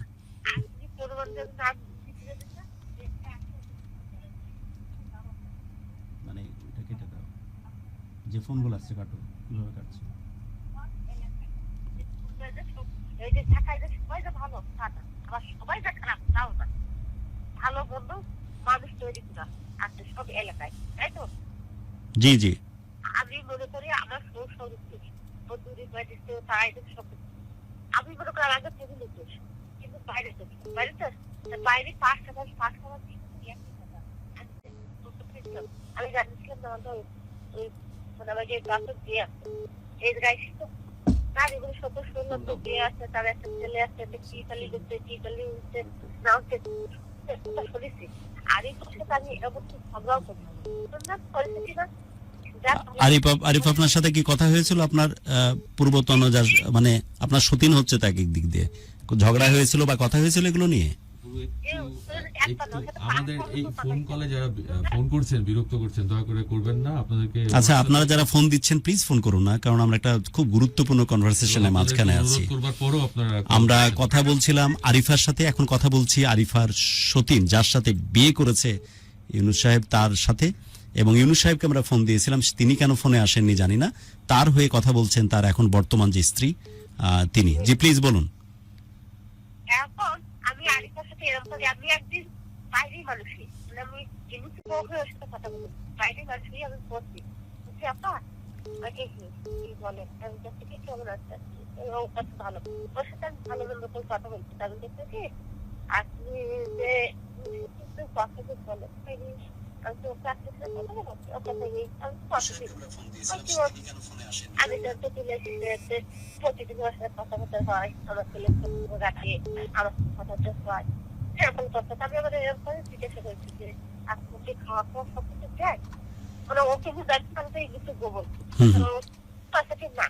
[SPEAKER 3] মানে এটা কেটে দাও, যে ফোনগুলো আসছে কাটো, কিভাবে কাটছে?
[SPEAKER 7] এই যে ঢাকায় যে সবাই যে ভালো তা না, আবার সবাই যে খারাপ তাও না। ভালো বন্ধু মানুষ তৈরি করা আছে সব এলাকায়, তাই তো?
[SPEAKER 3] জি জি,
[SPEAKER 7] আমি মনে করি আমার দূরে বাইরে তারাই তো সব। আমি মনে করি আগে টেবিলে দোষ, কিন্তু বাইরে দোষ বাইরে তো বাইরে 5 টাকা আমি জানিয়েছিলাম না ওই মানে আমার যে গাছ দিয়ে আছে এই গাছ তো না, এগুলো সব শুনলাম তো বিয়ে আছে, তার একটা ছেলে আছে, কি তালি করতে কি তালি উঠতে না উঠতে শুনেছি। আর এই পক্ষে আমি এরকম ঝগড়াও করি করেছি কিনা।
[SPEAKER 3] আরিফ আপনার সাথে কি কথা হয়েছিল? আপনার পূর্বতন যার মানে আপনার সতীন হচ্ছে তাকে দিক দিয়ে ঝগড়া হয়েছিল বা কথা হয়েছিল এগুলো নিয়ে?
[SPEAKER 2] আমাদের এই ফোন কলে যারা ফোন করছেন বিরক্ত করছেন, দয়া করে করবেন না। আপনাদেরকে
[SPEAKER 3] আচ্ছা, আপনারা যারা ফোন দিচ্ছেন প্লিজ ফোন করুন না, কারণ আমরা একটা খুব গুরুত্বপূর্ণ কনভারসেশনের মাঝখানে আছি। আমরা কথা বলছিলাম আরিফার সাথে, এখন কথা বলছি আরিফার সতীন যার সাথে বিয়ে করেছে ইউনুস সাহেব, তার সাথে। এবং ইউনুস সাহেবকে আমরা ফোন দিয়েছিলাম, তিনি কেন ফোনে আসেননি জানি না। তার হয়ে কথা বলছেন তার এখন বর্তমান যে স্ত্রী তিনি। জি প্লিজ বলুন।
[SPEAKER 7] এখন আমি আরিফার সাথে এরকম করি, আমি একদিন বাইরের মানুষই মানে আমি জিনিসের সাথে কথা বলি, বাইরের মানুষই আমি বলছি বুঝছি আপা কি বলে আমি কাছে কি কেমন আছে ওর কাছে ভালো, ওর সাথে আমি ভালো মন্দ করে কথা বলছি। তাহলে দেখতেছি আপনি যে কথা বলে আমি তো প্র্যাকটিস কথা বলছি ওর কাছে আমি তো তুলে প্রতিদিন ওর সাথে কথা বলতে হয়, আমার ছেলে রাখে আমার কথা হয় এরকম করতে। আমি আবার এরকম জিজ্ঞাসা করছি যে আপনি খাওয়া খাওয়া সবকিছু দেয় মানে ওকে বুঝাচ্ছি আমি তো এই কিছু গোবর না।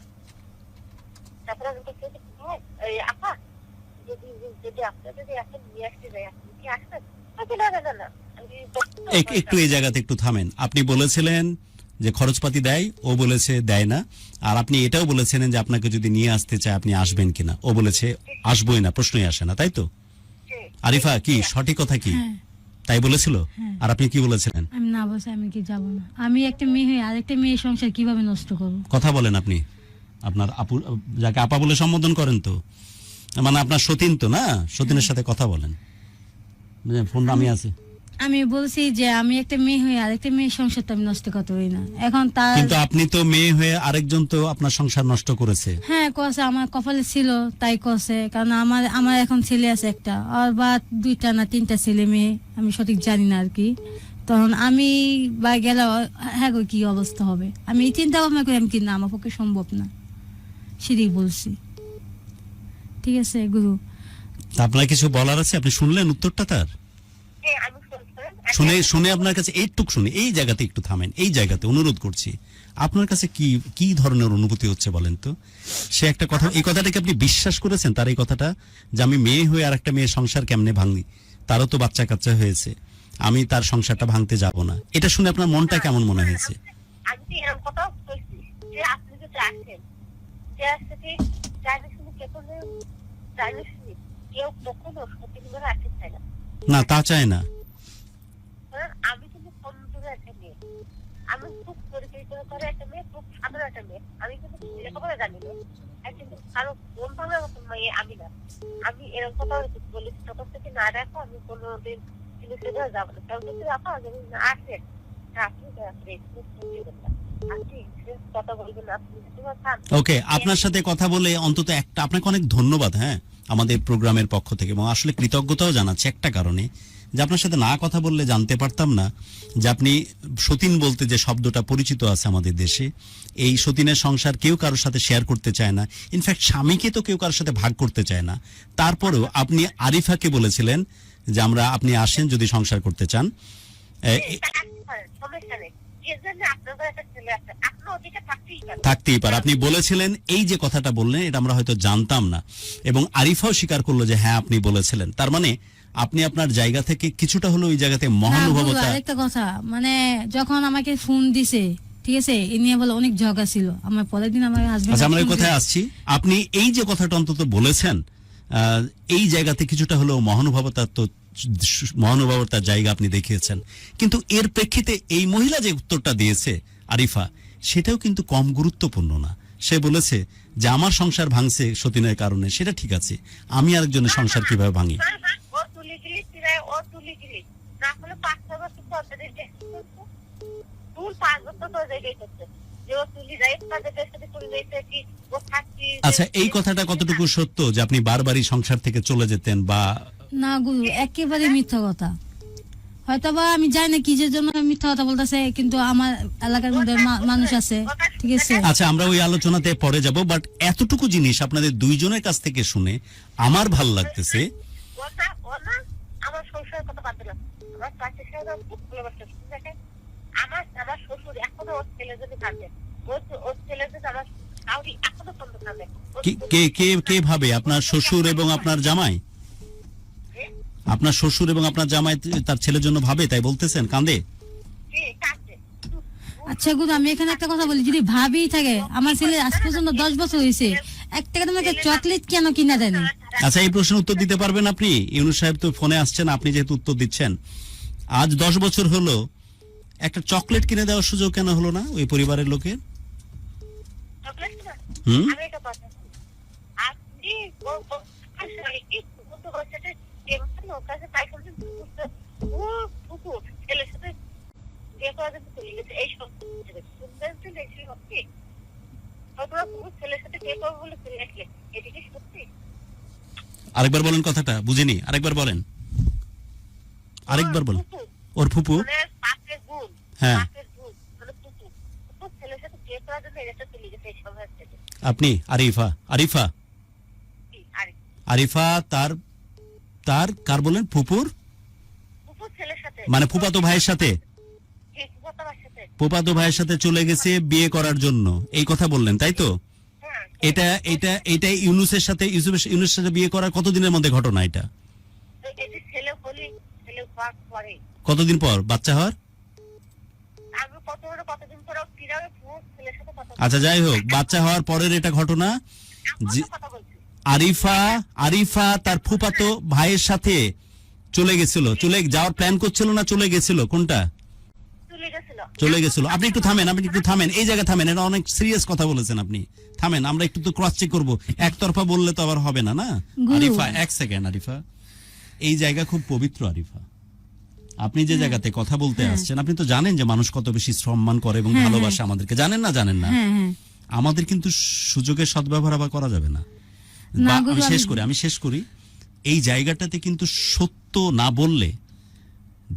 [SPEAKER 7] তারপরে আমি আপা যদি আপনার যদি এখন নিয়ে আসতে যাই আপনি কি আসবেন? না না না
[SPEAKER 3] একটু এই জায়গাতে একটু থামেন। আপনি বলেছিলেন যে খরচপাতি দেয়, ও বলেছে দেয় না। আর আপনি এটাও বলেছিলেন যে আপনাকে যদি নিয়ে আসতে চায় আপনি আসবেন কিনা, ও বলেছে আসবোই না, প্রশ্নই আসে না, তাই তো? আরিফা কি সঠিক কথা কি তাই বলেছিল? আর আপনি কি বলেছিলেন?
[SPEAKER 4] আমি না বলছি আমি কি যাব না। আমি একটা মেয়ে হয়ে আরেকটা মেয়ের সংসার কিভাবে নষ্ট করবো?
[SPEAKER 3] কথা বলেন আপনি। আপনার আপু যাকে আপা বলে সম্বোধন করেন তো, মানে আপনার সতীন তো না, সতীনের সাথে কথা বলেন। ফোন আমি আছে।
[SPEAKER 4] আমি বলছি যে আমি একটা মেয়ে হয়ে আরেকটা মেয়ের সংসার তো আমি নষ্ট করতে পারি না। এখন তার
[SPEAKER 3] কিন্তু আপনি তো মেয়ে হয়ে আরেকজন তো আপনার সংসার নষ্ট করেছে।
[SPEAKER 4] হ্যাঁ কছে, আমার কপালে ছিল তাই কছে। কারণ আমার এখন ছেলে আছে একটা, আর বা 2টা না 3টা ছেলে মেয়ে, আমি সঠিক জানি না আর কি। তখন আমি বা গেলে হ্যাঁ গো কি অবস্থা হবে, আমি এই চিন্তা ভাবনা করি আমি কি না আমার পক্ষে সম্ভব না, সেটাই বলছি। ঠিক আছে গুরু,
[SPEAKER 3] আপনার কিছু বলার আছে? আপনি শুনলেন উত্তরটা তার?
[SPEAKER 7] আমি
[SPEAKER 3] শুনে শুনে আপনার কাছে এইটুক শুনে এই জায়গাতে একটু থামেন, এই জায়গাতে অনুরোধ করছি। আপনার কাছে কি কি ধরনের অনুভূতি হচ্ছে বলেন তো? সে একটা কথা, এই কথাটাকে আপনি বিশ্বাস করেছেন তার এই কথাটা, যে আমি মেয়ে হয়ে আর একটা মেয়ের সংসার কেমনে ভাঙি, তারও তো বাচ্চা কাচ্চা হয়েছে, আমি তার সংসারটা ভাঙতে যাব না, এটা শুনে আপনার মনটা কেমন মনে হয়েছে?
[SPEAKER 7] আমি তো এরকম কথাও বলছি যে আপনি যদি আসেন, যে আসছে কি চাইলে শুনে কে করলে চাইলে শুনি কেউ কখনো সত্যি করে আসতে চায় না।
[SPEAKER 3] না তা চায় না।
[SPEAKER 7] কারণ আমি কিন্তু কম দূরে একটা মেয়ে, আমি খুব পরিচিত করে একটা মেয়ে, খুব সাধারণ একটা মেয়ে, আমি কিন্তু লেখাপড়া জানি না, কিন্তু কারো মন ভাঙার মতন মেয়ে আমি না। আমি এরকম কথা বলি তখন থেকে না রাখো, আমি কোনোদিন কিন্তু সেটা যাবো না। কারণ যদি রাখো যদি না আসেন আপনি কথা বলবেন, আপনি
[SPEAKER 3] ওকে, আপনার সাথে কথা বলে অন্তত একটা, আপনাকে অনেক ধন্যবাদ হ্যাঁ আমাদের প্রোগ্রামের পক্ষ থেকে, এবং আসলে কৃতজ্ঞতাও জানাচ্ছি একটা কারণে, যে আপনার সাথে না কথা বললে জানতে পারতাম না যে আপনি সতীন বলতে যে শব্দটা পরিচিত আছে আমাদের দেশে, এই সতীনের সংসার কেউ কারোর সাথে শেয়ার করতে চায় না, ইনফ্যাক্ট স্বামীকে তো কেউ কারোর সাথে ভাগ করতে চায় না। তারপরেও আপনি আরিফাকে বলেছিলেন যে আপনি আসেন যদি সংসার করতে চান।
[SPEAKER 7] সমস্যা নেই, এর জন্য আপনাদের একটা ছেলে আছে, আপনার ওদিকে
[SPEAKER 3] থাকতেই পারে। আপনি বলেছিলেন, এই যে কথাটা বললেন এটা আমরা হয়তো জানতাম না, এবং আরিফাও স্বীকার করলো যে হ্যাঁ আপনি বলেছিলেন। তার মানে আপনি আপনার জায়গা থেকে কিছুটা হলো ওই জায়গাতে মহানুভবতা।
[SPEAKER 4] আরেকটা কথা, মানে যখন আমাকে ফোন দিছে, ঠিক আছে, এ নিয়ে বলে অনেক ঝগড়া ছিল আমার, পরের দিন আমার হাজবেন্ড।
[SPEAKER 3] আচ্ছা, আমরা এই কথায় আসছি। আপনি এই যে কথাটা অন্তত বলেছেন, এই জায়গাতে কিছুটা হলো মহানুভবতার জায়গা আপনি দেখিয়েছেন, কিন্তু এর প্রেক্ষিতে এই মহিলা যে উত্তরটা দিয়েছে আরিফা, সেটাও কিন্তু কম গুরুত্বপূর্ণ না। সে বলেছে যে আমার সংসার ভাঙছে সতীনের কারণে, সেটা ঠিক আছে, আমি আরেকজনের সংসার কিভাবে ভাঙি? আচ্ছা, এই কথাটা কতটুকু সত্য যে আপনি বারবারই সংসার থেকে চলে যেতেন? বা
[SPEAKER 4] না গুরু, একেবারে মিথ্যা কথা। হয়তোবা আমি জানি না কি যে জন্য মিথ্যা কথা বলতেছে, কিন্তু আমার এলাকার মধ্যে মানুষ আছে, ঠিক আছে।
[SPEAKER 3] আচ্ছা, আমরা ওই আলোচনাতে পরে যাব, বাট এতটুকু জিনিস আপনাদের দুইজনের কাছ থেকে শুনে আমার ভাল লাগতেছে।
[SPEAKER 7] আমার সংসারের কথা বাদ দিলাম, আমার চাকরি সাহেব খুব ভালোবাসে, আমার শ্বশুর এখনো ওর ছেলে যদি থাকে, ওর ছেলে যদি আমার কাউরি এখনো পর্যন্ত থাকে।
[SPEAKER 3] কে ভাবে? আপনার শ্বশুর এবং আপনার জামাই? আপনার শ্বশুর এবং আপনার জামাই তার ছেলের জন্য ভাবে, তাই বলতেছেন? কাঁদে?
[SPEAKER 4] আচ্ছা গুরু, আমি এখানে একটা কথা বলি, যদি ভাবি থাকে, আমার ছেলে আজ পর্যন্ত 10 বছর হয়েছে, একটা তোমাকে চকলেট কেন কিনা দেয়নি?
[SPEAKER 3] আচ্ছা, এই প্রশ্নের উত্তর দিতে পারবেন আপনি? ইউনুস সাহেব তো ফোনে আসছেন, আপনি যেহেতু উত্তর দিচ্ছেন, আজ 10 বছর হলো, একটা চকলেট কিনে দেওয়ার সুযোগ কেন হলো না ওই পরিবারের লোকের? আরেকবার বলেন কথাটা, বুঝিনি, আরেকবার বলেন, আরেকবার বলেন। ওর ফুপু? হ্যাঁ। আপনি আরিফা তার কার বলেন? ফুপুর মানে ফুপাতো ভাইয়ের সাথে? ফুপাতো ভাইয়ের সাথে চলে গেছে বিয়ে করার জন্য, এই কথা বললেন তাই তো? এটা ইউনুসের সাথে বিয়ে করার কতদিনের মধ্যে ঘটনা এটা? কতদিন পর বাচ্চা হওয়ার? আচ্ছা, যাই হোক, বাচ্চা হওয়ার পরের এটা ঘটনা। আরিফা তার ফুফাতো ভাইয়ের সাথে চলে গেছিল, চলে যাওয়ার প্ল্যান করছিল না চলে গেছিল? কোনটা? চলে গেছিল। আপনি একটু থামেন, এই জায়গায় থামেন, এটা অনেক সিরিয়াস কথা বলেছেন আপনি, থামেন, আমরা একটু তো ক্রস চেক করবো, একতরফা বললে তো আবার হবে না। না আরিফা, এক সেকেন্ড, আরিফা এই জায়গা খুব পবিত্র। আরিফা, আপনি যে জায়গাতে কথা বলতে আসছেন, আপনি তো জানেন যে মানুষ কত বেশি সম্মান করে এবং ভালোবাসে আমাদেরকে, জানেন না? আমাদের কিন্তু সুযোগের সদ্ব্যবহার আবার করা যাবে না। আমি শেষ করি, এই জায়গাটাতে কিন্তু সত্য না বললে,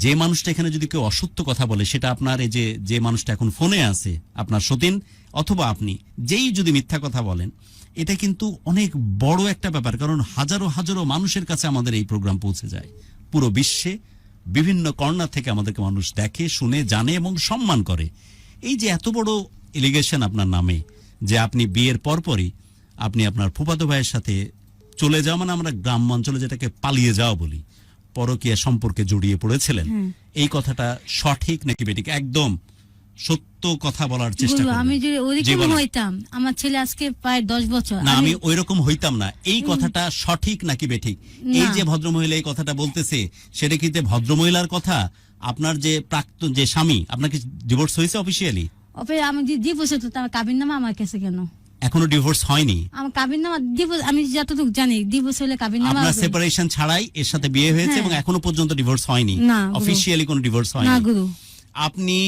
[SPEAKER 3] যে মানুষটা এখানে যদি কেউ অসত্য কথা বলে, সেটা আপনার এই যে মানুষটা এখন ফোনে আছে, আপনার সতীন, অথবা আপনি যেই যদি মিথ্যা কথা বলেন, এটা কিন্তু অনেক বড় একটা ব্যাপার, কারণ হাজারো হাজারো মানুষের কাছে আমাদের এই প্রোগ্রাম পৌঁছে যায়, পুরো বিশ্বে বিভিন্ন কর্নার থেকে আমাদেরকে মানুষ দেখে, শুনে, জানে এবং সম্মান করে। এই যে এত বড় এলিগেশন আপনার নামে, যে আপনি বিয়ের পরপরই আপনি আপনার ফুফাতো ভাইয়ের সাথে চলে যাওয়া, মানে আমরা গ্রামাঞ্চলে যেটাকে পালিয়ে যাওয়া বলি, পরকীয়া সম্পর্কে জড়িয়ে পড়েছিলেন, এই কথাটা সঠিক নাকি বেঠিক? একদম সত্য কথা বলার চেষ্টা
[SPEAKER 4] গুরু,
[SPEAKER 3] করবেন।
[SPEAKER 4] আমি যদি
[SPEAKER 3] জি,
[SPEAKER 4] ওইরকম
[SPEAKER 3] বলেন।
[SPEAKER 4] হইতাম, আমার ছেলে আজকে প্রায় 10 বছর।
[SPEAKER 3] না, আমি ওইরকম হইতাম না, এই কথাটা সঠিক নাকি বেঠিক? এই যে ভদ্রমহিলা এই কথাটা বলতেছে, সেটা কি যে ভদ্রমহিলার কথা? আপনার যে প্রাক্তন যে স্বামী, আপনার কি ডিভোর্স হয়েছে অফিসিয়ালি?
[SPEAKER 4] আমি ডিভোর্স হতো, তার কাবিন নামা আমার কাছে কেন?
[SPEAKER 3] এখনো ডিভোর্স হয়নি?
[SPEAKER 4] আমার কাবিন নামা ডিভোর্স, আমি যতটুকু জানি ডিভোর্স হলে কাবিন নামা
[SPEAKER 3] আপনার
[SPEAKER 4] হবে।
[SPEAKER 3] সেপারেশন ছাড়াই এর সাথে বিয়ে হয়েছে
[SPEAKER 4] হ্যাঁ।
[SPEAKER 3] এবং এখনো পর্যন্ত ডিভোর্স হয়নি?
[SPEAKER 4] না, গুরু।
[SPEAKER 3] অফিসিয়ালি কোনো ডিভোর্স
[SPEAKER 4] না
[SPEAKER 3] হয়নি?
[SPEAKER 4] গুরু।
[SPEAKER 3] আপনি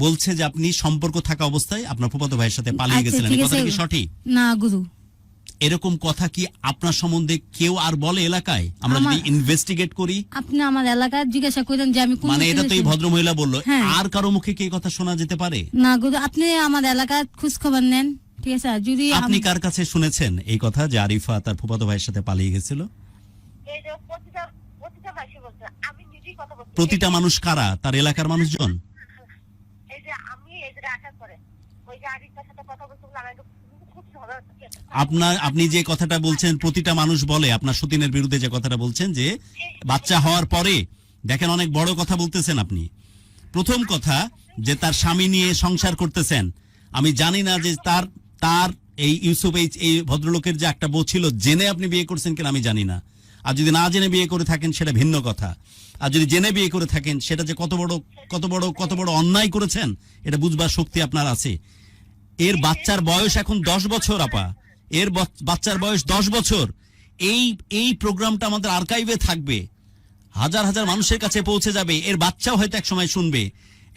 [SPEAKER 3] বলছে যে আপনি সম্পর্ক থাকা অবস্থায় আপনার ফুফাতো ভাইয়ের সাথে পালিয়ে
[SPEAKER 4] আচ্ছা,
[SPEAKER 3] গেছিলেন,
[SPEAKER 4] ঠিক
[SPEAKER 3] এই কথাটা
[SPEAKER 4] আছে।
[SPEAKER 3] কি সঠিক?
[SPEAKER 4] না গুরু।
[SPEAKER 3] এরকম কথা কি আপনার সম্বন্ধে কেউ আর বলে এলাকায়? আমরা যদি
[SPEAKER 4] আমার-
[SPEAKER 3] ইনভেস্টিগেট করি,
[SPEAKER 4] আপনি আমার এলাকায় জিজ্ঞাসা করেন যে আমি কোন
[SPEAKER 3] মানে এটা তো এই
[SPEAKER 4] ছেলে-
[SPEAKER 3] ভদ্রমহিলা বললো,
[SPEAKER 4] হ্যাঁ।
[SPEAKER 3] আর কারো মুখে কি এই কথা শোনা যেতে পারে?
[SPEAKER 4] না গুরু, আপনি আমার এলাকার খোঁজ খবর নেন, ঠিক আছে? আর যদি
[SPEAKER 3] আপনি কার কাছে শুনেছেন এই কথা যে আরিফা তার ফুফাতো ভাইয়ের সাথে পালিয়ে গেছিল?
[SPEAKER 7] এই যে প্রতিটা ভাষী বলছে, আমি নিজেই কথা বলছি।
[SPEAKER 3] প্রতিটা মানুষ কারা? তার এলাকার মানুষজন?
[SPEAKER 7] এই যে আমি এই যে আশা করে ওই যে আরিফার সাথে কথা বলতে বলে আমাকে খুব ঝগড়া হচ্ছে।
[SPEAKER 3] আপনি যে কথাটা বলছেন প্রতিটা মানুষ বলে, আপনার সতীনের বিরুদ্ধে যে কথাটা বলছেন যে বাচ্চা হওয়ার পরে, দেখেন অনেক বড় কথা বলতেছেন আপনি। প্রথম কথা যে তার স্বামী নিয়ে সংসার করতেছেন, আমি জানি না যে তার এই ইউসুফ এই ভদ্রলোকের যে একটা বউ ছিল, জেনে আপনি বিয়ে করছেন কিনা আমি জানি না। আর যদি না জেনে বিয়ে করে থাকেন সেটা ভিন্ন কথা। আর যদি জেনে বিয়ে করে থাকেন, সেটা যে কত বড় অন্যায় করেছেন এটা বুঝবার শক্তি আপনার আছে। এর বাচ্চার বয়স এখন 10 বছর আপা, এর বাচ্চার বয়স 10 বছর। এই প্রোগ্রামটা আমাদের আর্কাইভে থাকবে, হাজার হাজার মানুষের কাছে পৌঁছে যাবে, এর বাচ্চাও হয়তো এক সময় শুনবে।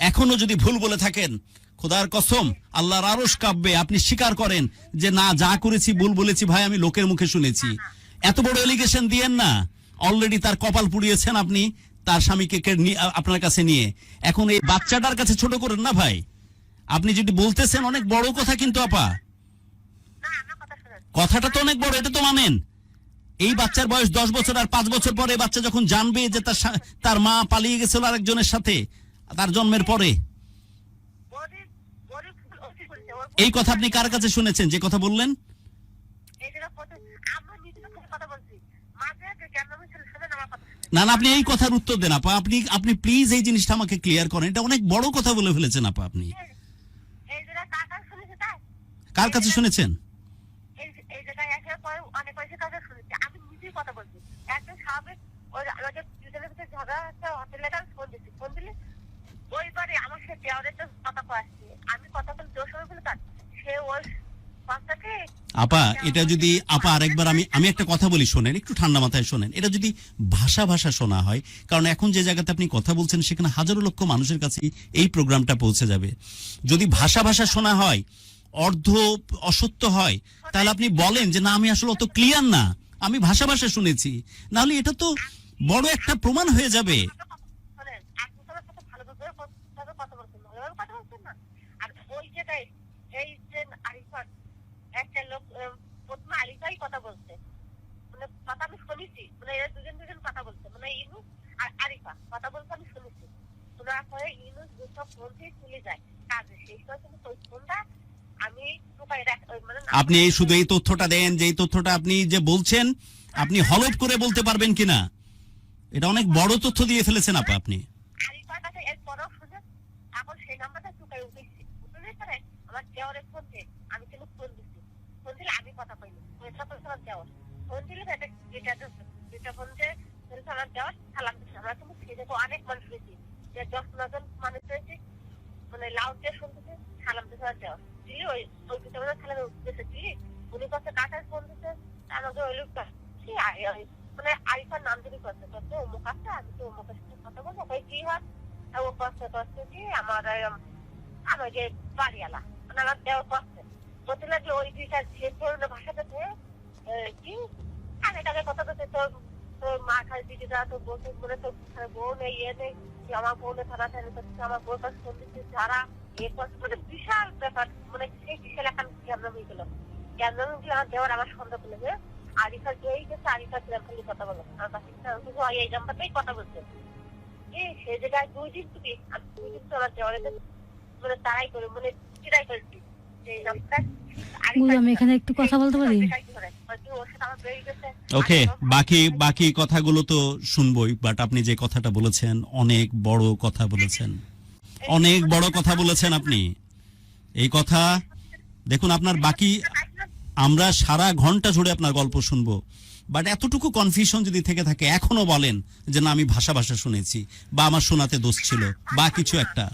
[SPEAKER 3] এখনো যদি ভুল বলে থাকেন, খোদার কসম আল্লাহর আরশ কাঁপবে। আপনি স্বীকার করেন যে না, যা করেছি ভুল বলেছি ভাই, আমি লোকের মুখে শুনেছি। এত বড় এলিগেশন দিয়েন না। অলরেডি তার কপাল পুড়িয়েছেন আপনি তার স্বামীকে আপনার কাছে নিয়ে। এখন এই বাচ্চাটার কাছে ছোট করেন না ভাই। আপনি যদি বলতেছেন অনেক বড় কথা, কিন্তু আপা
[SPEAKER 7] না, আমার কথা শুনেন।
[SPEAKER 3] কথাটা তো অনেক বড়, এটা তো মানেন। এই বাচ্চার বয়স 10 বছর, আর 5 বছর পরে বাচ্চা যখন জানবে যে তার মা পালিয়ে গেছিল আরেকজনের সাথে তার জন্মের পরে, এই কথা আপনি কার কাছে শুনেছেন যে কথা বললেন? না না, আপনি এই কথার উত্তর দেন আপা। আপনি প্লিজ এই জিনিসটা আমাকে ক্লিয়ার করেন। এটা অনেক বড় কথা বলে ফেলেছেন আপা। আপনি কার কাছে শুনেছেন? আপা এটা যদি আরেকবার আমি একটা কথা বলি, শোনেন, একটু ঠান্ডা মাথায় শোনেন। এটা যদি ভাষা শোনা হয়, কারণ এখন যে জায়গাতে আপনি কথা বলছেন সেখানে হাজারো লক্ষ মানুষের কাছে এই প্রোগ্রামটা পৌঁছে যাবে। যদি ভাষা শোনা হয়, অর্ধ অসত্য হয়, তাহলে আপনি বলেন যে না, আমি আসলে অত ক্লিয়ার না, আমি ভাষা শুনেছি। নাহলে এটা তো বড় একটা প্রমাণ হয়ে যাবে।
[SPEAKER 7] একটা লোক প্রথমে আলিফাই কথা বলছে, মানে কথা আমি শুনেছি, মানে এরা দুজন কথা বলছে, মানে ইনুস আর আরিফা কথা বলছে আমি শুনেছি। শোনার পরে ইনুস দুসব ফোন থেকে চলে যায় কাজে, সেই সময় কিন্তু ওই ফোনটা আমি
[SPEAKER 3] আপনি শুধু এই তথ্যটা দেন যে এই তথ্যটা আপনি যে বলছেন আপনি হলফ করে বলতে পারবেন কিনা। এটা অনেক বড় তথ্য দিয়ে ফেলেছেন আপা আপনি।
[SPEAKER 7] আরিফার কাছে এরপরও শুনে এখন সেই নাম্বারটা চুকাই উঠেছি, উঠলে পরে আমার দেওয়ারের ফোন দিয়ে আমি কিন্তু ফোন দিচ্ছি, ফোন দিলে আমি কথা পাইনি, দেওয়ার ফোন দিলে যেটা ফোন দিয়ে আমার দেওয়ার সালাম দিচ্ছে। আমরা কিন্তু খেয়ে যাবো, অনেক মানুষ হয়েছি, 10-15 জন মানুষ হয়েছি, মানে লাউড দিয়ে শুনতেছে সালাম দিচ্ছে আমার দেওয়ার দিলি, ওই ভিতরে সালামে উঠতেছে দিলি, উনি কাছে কাটার ফোন দিচ্ছে আমাকে ওই লোকটা মানে আরিফার নাম যদি করতে করতে অমুক আছে, আমি তো অমুকের সাথে কথা বলবো, ওই কি হয় ও করতে কি আমার যে বাড়িওয়ালা মানে আমার দেওয়ার করছে বলতে লাগলো ওই দুইটা যে ধরনের ভাষাতে কি আগে টাকে কথা বলছে, তোর মা খাই দিকে যা, তোর বলছে বলে তোর বউ নেই ইয়ে নেই, আমার বোনে থানা থানা করছে, আমার বউর কাছে ফোন দিচ্ছে যারা এ করছে, মানে বিশাল ব্যাপার, মানে সেই বিশাল এখন ক্যামেরা হয়ে গেল। ক্যামেরা হয়ে গেলে আমার দেওয়ার আমার সন্দেহ করলে আরিফার যেই গেছে, আরিফার খালি কথা বলো আমার কাছে এই নাম্বারটাই কথা বলছে। এই সে জায়গায় 2 দিন তুমি আমি 2 দিন চলাতে অনেক মানে তারাই করে মানে চিরাই করছি এই নামটা
[SPEAKER 4] গুরু, আমি এখানে একটু কথা বলতে পারি?
[SPEAKER 3] ওকে, বাকি কথাগুলো তো শুনবই, বাট আপনি যে কথাটা বলেছেন অনেক বড় কথা বলেছেন, অনেক বড় কথা বলেছেন আপনি। এই কথা দেখুন, আপনার বাকি আমরা সারা ঘন্টা জুড়ে আপনার গল্প শুনবো, বাট এতটুকু কনফিউশন যদি থেকে থাকে এখনো বলেন যে না আমি ভাষা শুনেছি বা আমার শোনাতে দোষ ছিল বা কিছু একটা।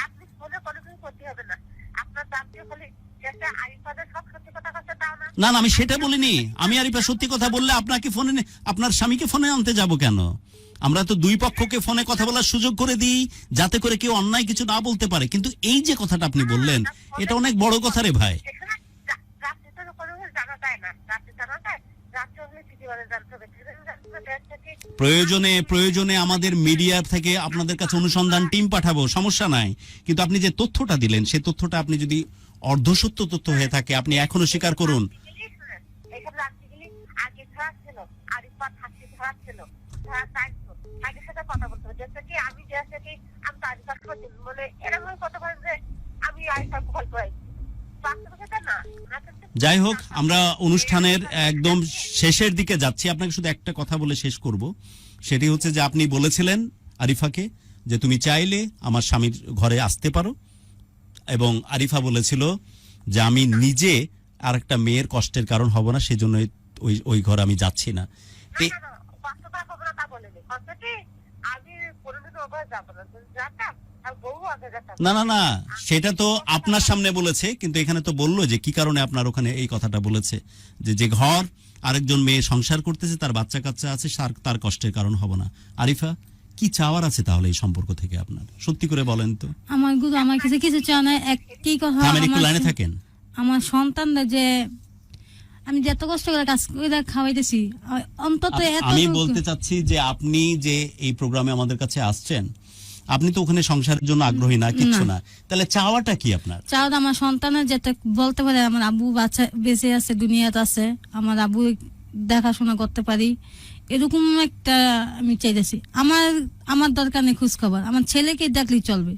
[SPEAKER 7] আপনি ফোনে কোনো কিছু করতে হবে না, আপনার দামটি হলে যেটা আরিফাদের সব সত্যি কথা কথা তাও না।
[SPEAKER 3] না আমি সেটা বলিনি। আমি আরিফা সত্যি কথা বললে আপনাকে ফোনে আপনার স্বামীকে ফোনে আনতে যাব কেন? আমরা তো দুই পক্ষকে ফোনে কথা বলার সুযোগ করে দিই যাতে করে কেউ অন্যায় কিছু না বলতে পারে, কিন্তু এই যে কথাটা আপনি বললেন এটা অনেক বড় কথা রে ভাই।
[SPEAKER 7] এখানে রাত্রে তো কোনো কিছু জানা যায় না, রাত্রে জানা যায়, রাত্রে হলে সিটিওয়ালে জানতে হবে,
[SPEAKER 3] প্রয়োজনে আমাদের মিডিয়া থেকে আপনাদের কাছে অনুসন্ধান টিম পাঠাবো, সমস্যা নাই। কিন্তু আপনি যে তথ্যটা দিলেন সেই তথ্যটা আপনি যদি অর্ধসত্য তথ্য হয়ে থাকে আপনি এখনো স্বীকার করুন।
[SPEAKER 7] এখানে রাত্রে গেলে আগে ছাড়া ছিল, আরিফা থাকতে ছাড়া ছিল, আগের সাথে কথা বলতে হবে, যেটা কি আমি যে আছে কি আমি তো আরিফা করছি মানে এরকম কথা বলেন যে আমি আরিফা কল করাই বাস্তবতা না।
[SPEAKER 3] যাই হোক, আমরা অনুষ্ঠানের একদম শেষের দিকে যাচ্ছি। আপনাকে শুধু একটা কথা বলে শেষ করব, সেটি হচ্ছে যে আপনি বলেছিলেন আরিফাকে যে তুমি চাইলে আমার স্বামীর ঘরে আসতে পারো, এবং আরিফা বলেছিল যে আমি নিজে আর একটা মেয়ের কষ্টের কারণ হব না, সেজন্য ওই ঘরে আমি যাচ্ছি না। না সেটা তো আপনার সামনে বলেছে, কিন্তু এখানে তো বললো যে কি কারণে আপনার ওখানে এই কথাটা বলেছে যে ঘর আরেকজন মেয়ে সংসার করতেছে, তার বাচ্চা কাচ্চা আছে, তার কষ্টের কারণ হব না। আরিফা, কি চাওয়ার আছে তাহলে এই সম্পর্ক থেকে আপনার? সত্যি করে বলেন তো।
[SPEAKER 4] আমার গুরু আমার কাছে কিছু চাও না, একটি কথা,
[SPEAKER 3] একটু লাইনে থাকেন।
[SPEAKER 4] আমার সন্তানরা যে আমি যে এত কষ্ট করে কাজ করে খাওয়াইতেছি, অন্তত
[SPEAKER 3] আমি বলতে চাচ্ছি যে আপনি যে এই প্রোগ্রামে আমাদের কাছে আসছেন, আপনি তো ওখানে সংসারের জন্য আগ্রহী না, কিছু না, তাহলে চাওয়াটা কি আপনার?
[SPEAKER 4] চাওয়া আমার সন্তানের যাতে বলতে পারে আমার আব্বু বাচ্চা বেঁচে আছে, দুনিয়াতে আছে, আমার আব্বু দেখাশোনা করতে পারি, এরকম একটা আমি চাইতেছি। আমার দরকার নেই খোঁজ খবর, আমার ছেলেকে দেখলেই চলবে।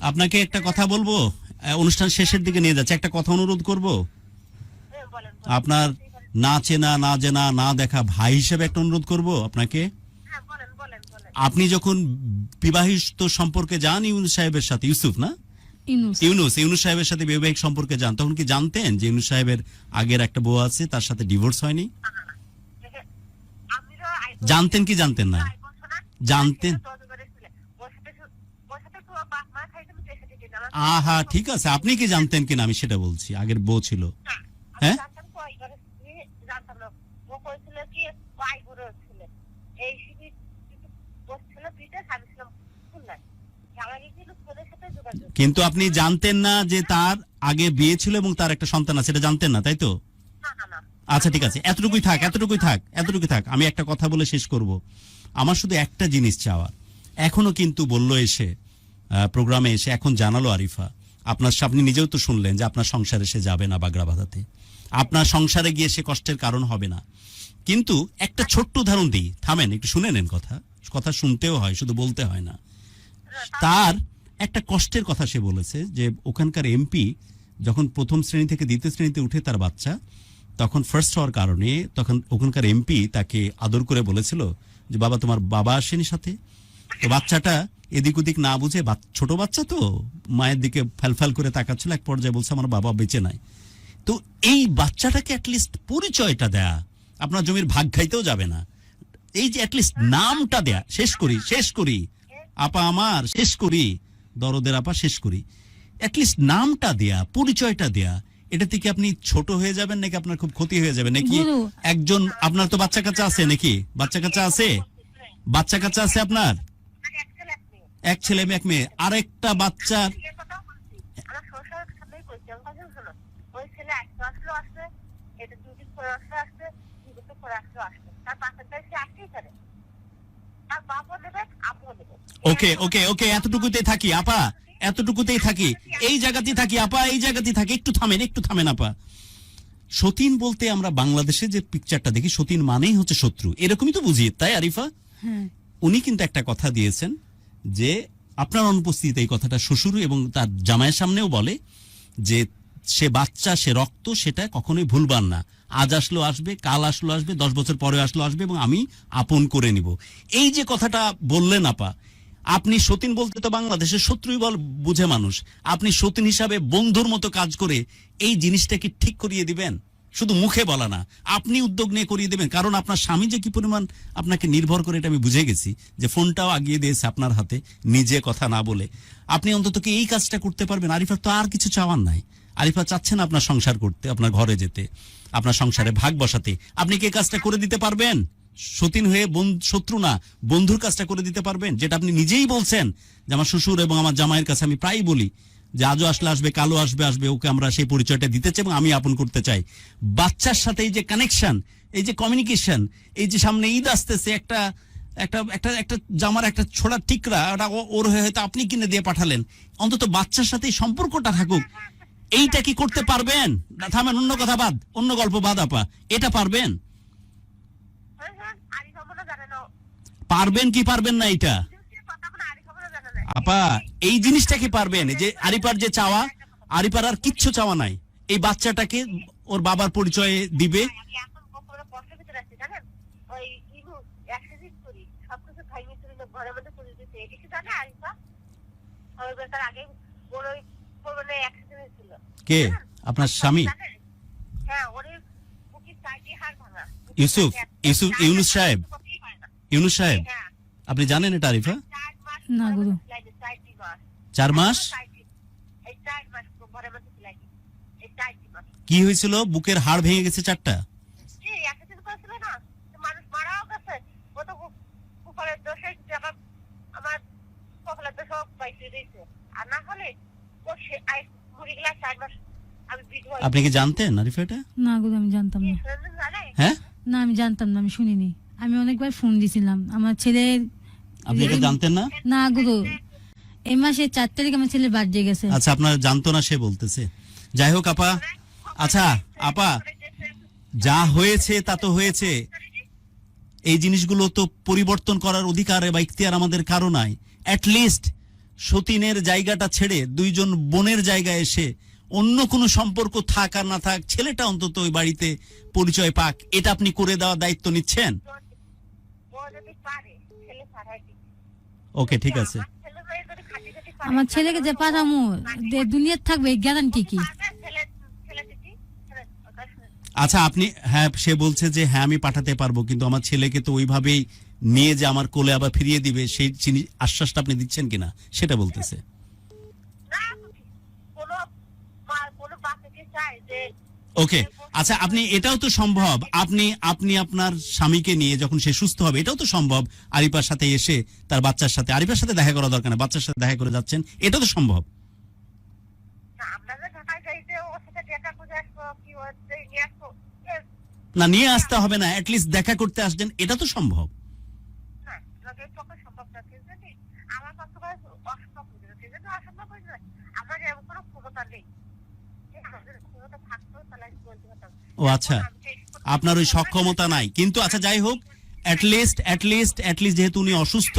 [SPEAKER 3] আপনাকে একটা কথা বলবো, অনুষ্ঠান শেষের দিকে নিয়ে যাচ্ছে, একটা কথা অনুরোধ করব। আপনার না চেনা না জানা না দেখা ভাই হিসেবে একটা অনুরোধ করব আপনাকে। আপনি যখন বিবাহিত সম্পর্কে যান ইউনুস সাহেবের সাথে, ইউসুফ না ইউনুস সাহেবের সাথে বৈবাহিক সম্পর্কে যান, তখন কি জানতেন যে ইউনুস সাহেবের আগের একটা বউ আছে, তার সাথে ডিভোর্স হয়নি? জানতেন কি জানতেন না? জানতেন। আহা, ঠিক আছে, আপনি কি জানতেন কিনা আমি সেটা বলছি, আগের বউ ছিল। হ্যাঁ, কিন্তু আপনি জানতেন না যে তার আগে বিয়ে ছিল এবং তার একটা সন্তান আছে, এটা জানতেন না, তাই তো? আচ্ছা ঠিক আছে, এতটুকুই থাক। আমি একটা কথা বলে শেষ করব। আমার শুধু একটা জিনিস চাওয়া, এখনো কিন্তু বললো এসে প্রোগ্রামে এসে এখন জানালো আরিফা, আপনি নিজেও তো শুনলেন যে আপনার সংসারে সে যাবে না বাগড়া বাঁধাতে, আপনার সংসারে গিয়ে সে কষ্টের কারণ হবে না। কিন্তু একটা ছোট্ট উদাহরণ দিই, থামেন একটু শুনে নেন, কথা শুনতেও হয়, শুধু বলতে হয় না। তার একটা কষ্টের কথা সে বলেছে যে ওখানকার এমপি যখন প্রথম শ্রেণী থেকে দ্বিতীয় শ্রেণীতে উঠে তার বাচ্চা, তখন ফার্স্ট হওয়ার কারণে তখন ওখানকার এমপি তাকে আদর করে বলেছিল যে বাবা তোমার বাবা আসেনি সাথে। তো বাচ্চাটা এদিক ওদিক না বুঝে, ছোট বাচ্চা তো মায়ের দিকে ফ্যালফ্যাল করে তাকাচ্ছিল, এক পর্যায়ে বলছে আমার বাবা বেঁচে নাই। তো এই বাচ্চাটাকে অ্যাটলিস্ট পরিচয়টা দেয়া, আপনার জমির ভাগ খাইতেও যাবে না, এই যে অ্যাটলিস্ট নামটা দেয়া। শেষ করি আপা আমার, শেষ করি দরদের আপা, শেষ করি, অ্যাটলিস্ট নামটা দেয়া, পরিচয়টা দেয়া। এটা থেকে আপনি ছোট হয়ে যাবেন নাকি আপনার খুব ক্ষতি হয়ে যাবে নাকি? একজন আপনার তো বাচ্চা কাচ্চা আছে নাকি? বাচ্চা কাচ্চা আছে আপনার? এক ছেলে এক মেয়ে, আরেকটা বাচ্চার ওকে এতটুকুতেই থাকি আপা, এই জায়গাতেই থাকি আপা, একটু থামেন আপা। সতীন বলতে আমরা বাংলাদেশে যে পিকচারটা দেখি, সতীন মানেই হচ্ছে শত্রু, এরকমই তো বুঝি, তাই আরিফা? উনি কিন্তু একটা কথা দিয়েছেন যে আপনার অনুপস্থিতিতে এই কথাটা শ্বশুর এবং তার জামাইয়ের সামনেও বলে যে সে বাচ্চা, সে রক্ত, সেটা কখনোই ভুলবার না। আজ আসলো আসবে, কাল আসলো আসবে, 10 বছর পরে আসলো আসবে, এবং আমি আপন করে নিব। এই যে কথাটা বললেন আপা, আপনি সতীন বলতে তো বাংলাদেশের শত্রুই বুঝে মানুষ, আপনি সতীন হিসাবে বন্ধুর মতো কাজ করে এই জিনিসটা কি ঠিক করিয়ে দিবেন? শুধু মুখে বলা না, আপনি উদ্যোগ নিয়ে করিয়ে দেবেন। কারণ আপনার স্বামী যে কি পরিমাণ আপনাকে নির্ভর করে এটা আমি বুঝে গেছি, যে ফোনটাও আগিয়ে দিয়েছে আপনার হাতে নিজে কথা না বলে। আপনি অন্তত কি এই কাজটা করতে পারবেন? আরিফার তো আর কিছু চাওয়ার নাই। আরিফা চাচ্ছেন আপনার সংসার করতে, আপনার ঘরে যেতে, আপনার সংসারে ভাগ বসাতে। আপনি কি এই কাজটা করে দিতে পারবেন? সতীন হয়ে শত্রু না, বন্ধুর কাজটা করে দিতে পারবেন? যেটা আপনি নিজেই বলছেন যে আমার শ্বশুর এবং আমার জামাইয়ের কাছে আমি প্রায়ই বলি যে আজও আসলে আসবে, কালো আসবে আসবে, ওকে আমরা সেই পরিচয়টা দিতে চাই এবং আমি আপন করতে চাই। বাচ্চার সাথে এই যে কানেকশন, এই যে কমিউনিকেশন, এই যে সামনে ঈদ আসতেছে, একটা একটা একটা একটা জামার একটা ছোড়া টিকরা ওটা ওর হয়ে হয়তো আপনি কিনে দিয়ে পাঠালেন, অন্তত বাচ্চার সাথে এই সম্পর্কটা থাকুক। এইটা কি করতে পারবেন? থামেন, অন্য কথা বাদ, অন্য গল্প বাদ আপা, এটা পারবেন? পারবেন কি পারবেন না এটা আপা? এই জিনিসটা কি পারবেন? যে আরিপার যে চাওয়া, আরিপার আর কিচ্ছু চাওয়া নাই, এই বাচ্চাটাকে ওর বাবার পরিচয়ে দিবে। কে আপনার স্বামী? ইউসুফ ইউসুফ ইউনুস সাহেব, ইউনুস সাহেব, আপনি জানেন এটা আরিফা?
[SPEAKER 4] না গুরু।
[SPEAKER 3] 4 মাস? কি হয়েছিল? বুকের হাড় ভেঙে গেছে 4টা? আপনি কি জানতেন আরিফা এটা?
[SPEAKER 4] না গুরু, আমি জানতাম না।
[SPEAKER 3] হ্যাঁ,
[SPEAKER 4] না আমি জানতাম না, আমি শুনিনি। আমি অনেকবার ফোন দিছিলাম আমার ছেলের।
[SPEAKER 3] আপনি এটা জানতেন না?
[SPEAKER 4] না গুরু, এই মাসে 4 তারিখ আমার ছেলের বার্থডে গেছে।
[SPEAKER 3] আচ্ছা, আপনার জানতো না সে বলতেছে। যাই হোক আপা, আচ্ছা আপা, যা হয়েছে তা তো হয়েছে। এই জিনিসগুলো তো পরিবর্তন করার অধিকার বা ইখতিয়ার আমাদের কারো নাই। অ্যাটলিস্ট সতীনের জায়গাটা ছেড়ে 2 জন বোনের জায়গায় এসে অন্য কোনো সম্পর্ক থাক আর না থাক, ছেলেটা অন্তত ওই বাড়িতে পরিচয় পাক, এটা আপনি করে দেওয়ার দায়িত্ব নিচ্ছেন। ওকে, ঠিক আছে।
[SPEAKER 4] আমার ছেলেকে যে পাঠামু দুনিয়ার থাকবে, গ্যারান্টি কি?
[SPEAKER 3] আচ্ছা আপনি, হ্যাঁ সে বলছে যে হ্যাঁ আমি পাঠাতে পারবো, কিন্তু আমার ছেলেকে তো ওইভাবেই নিয়ে যে আমার কোলে আবার ফিরিয়ে দিবে, সেই আশ্বাসটা আপনি দিচ্ছেন কিনা সেটা বলতেছে। ওকে, আচ্ছা আপনি, এটাও তো সম্ভব, আপনি আপনার স্বামীকে নিয়ে যখন সে সুস্থ হবে, এটাও তো সম্ভব আরিফার সাথে এসে তার বাচ্চার সাথে, আরিফার সাথে দেখা করা দরকার না, বাচ্চার সাথে দেখা করে যাচ্ছেন, এটা তো সম্ভব না? নিয়ে আসতে হবে না, অ্যাটলিস্ট দেখা করতে আসছেন, এটা তো সম্ভব। ও আচ্ছা, আপনার ওই সক্ষমতা নাই, কিন্তু আচ্ছা যাই হোক, অ্যাটলিস্ট যেহেতু উনি অসুস্থ।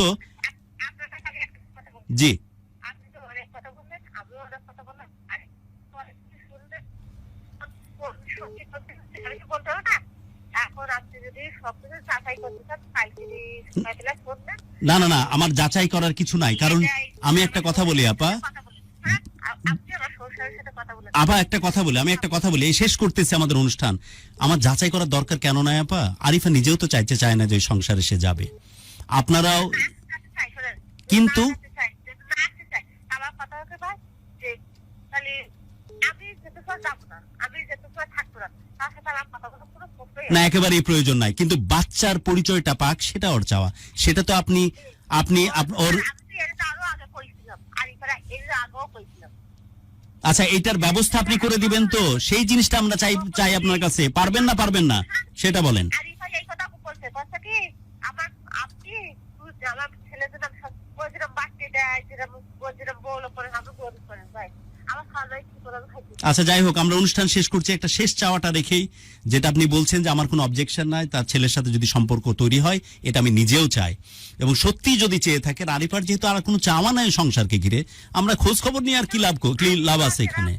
[SPEAKER 3] জি, না না না, আমার যাচাই করার কিছু নাই, কারণ আমি একটা কথা বলি আপা, একটা কথা বলি, এই শেষ করতেছি আমাদের অনুষ্ঠান। আমার যাচাই করার দরকার কেন নাই আপা? আরিফা নিজেও তো চাইতে চায় না যে সংসারে সে যাবে, আপনারাও কিন্তু না, একেবারেই প্রয়োজন নাই, কিন্তু বাচ্চার পরিচয়টা পাক, সেটা ওর চাওয়া, সেটা তো আপনি ওর। আচ্ছা, এইটার ব্যবস্থা আপনি করে দিবেন তো? সেই জিনিসটা আমরা চাই আপনার কাছে। পারবেন না সেটা বলেন। আচ্ছা যাই হোক, আমরা অনুষ্ঠান শেষ করছি একটা শেষ চাওয়াটা রেখেই, যেটা আপনি বলছেন যে আমার কোনো অবজেকশন নাই, তার ছেলের সাথে যদি সম্পর্ক তৈরি হয় এটা আমি নিজেও চাই, এবং সত্যি যদি চেয়ে থাকেন, আরিফার যেহেতু আর কোনো চাওয়া নাই সংসারকে ঘিরে, আমরা খোঁজ খবর নিয়ে আর কি লাভ আছে এখানে?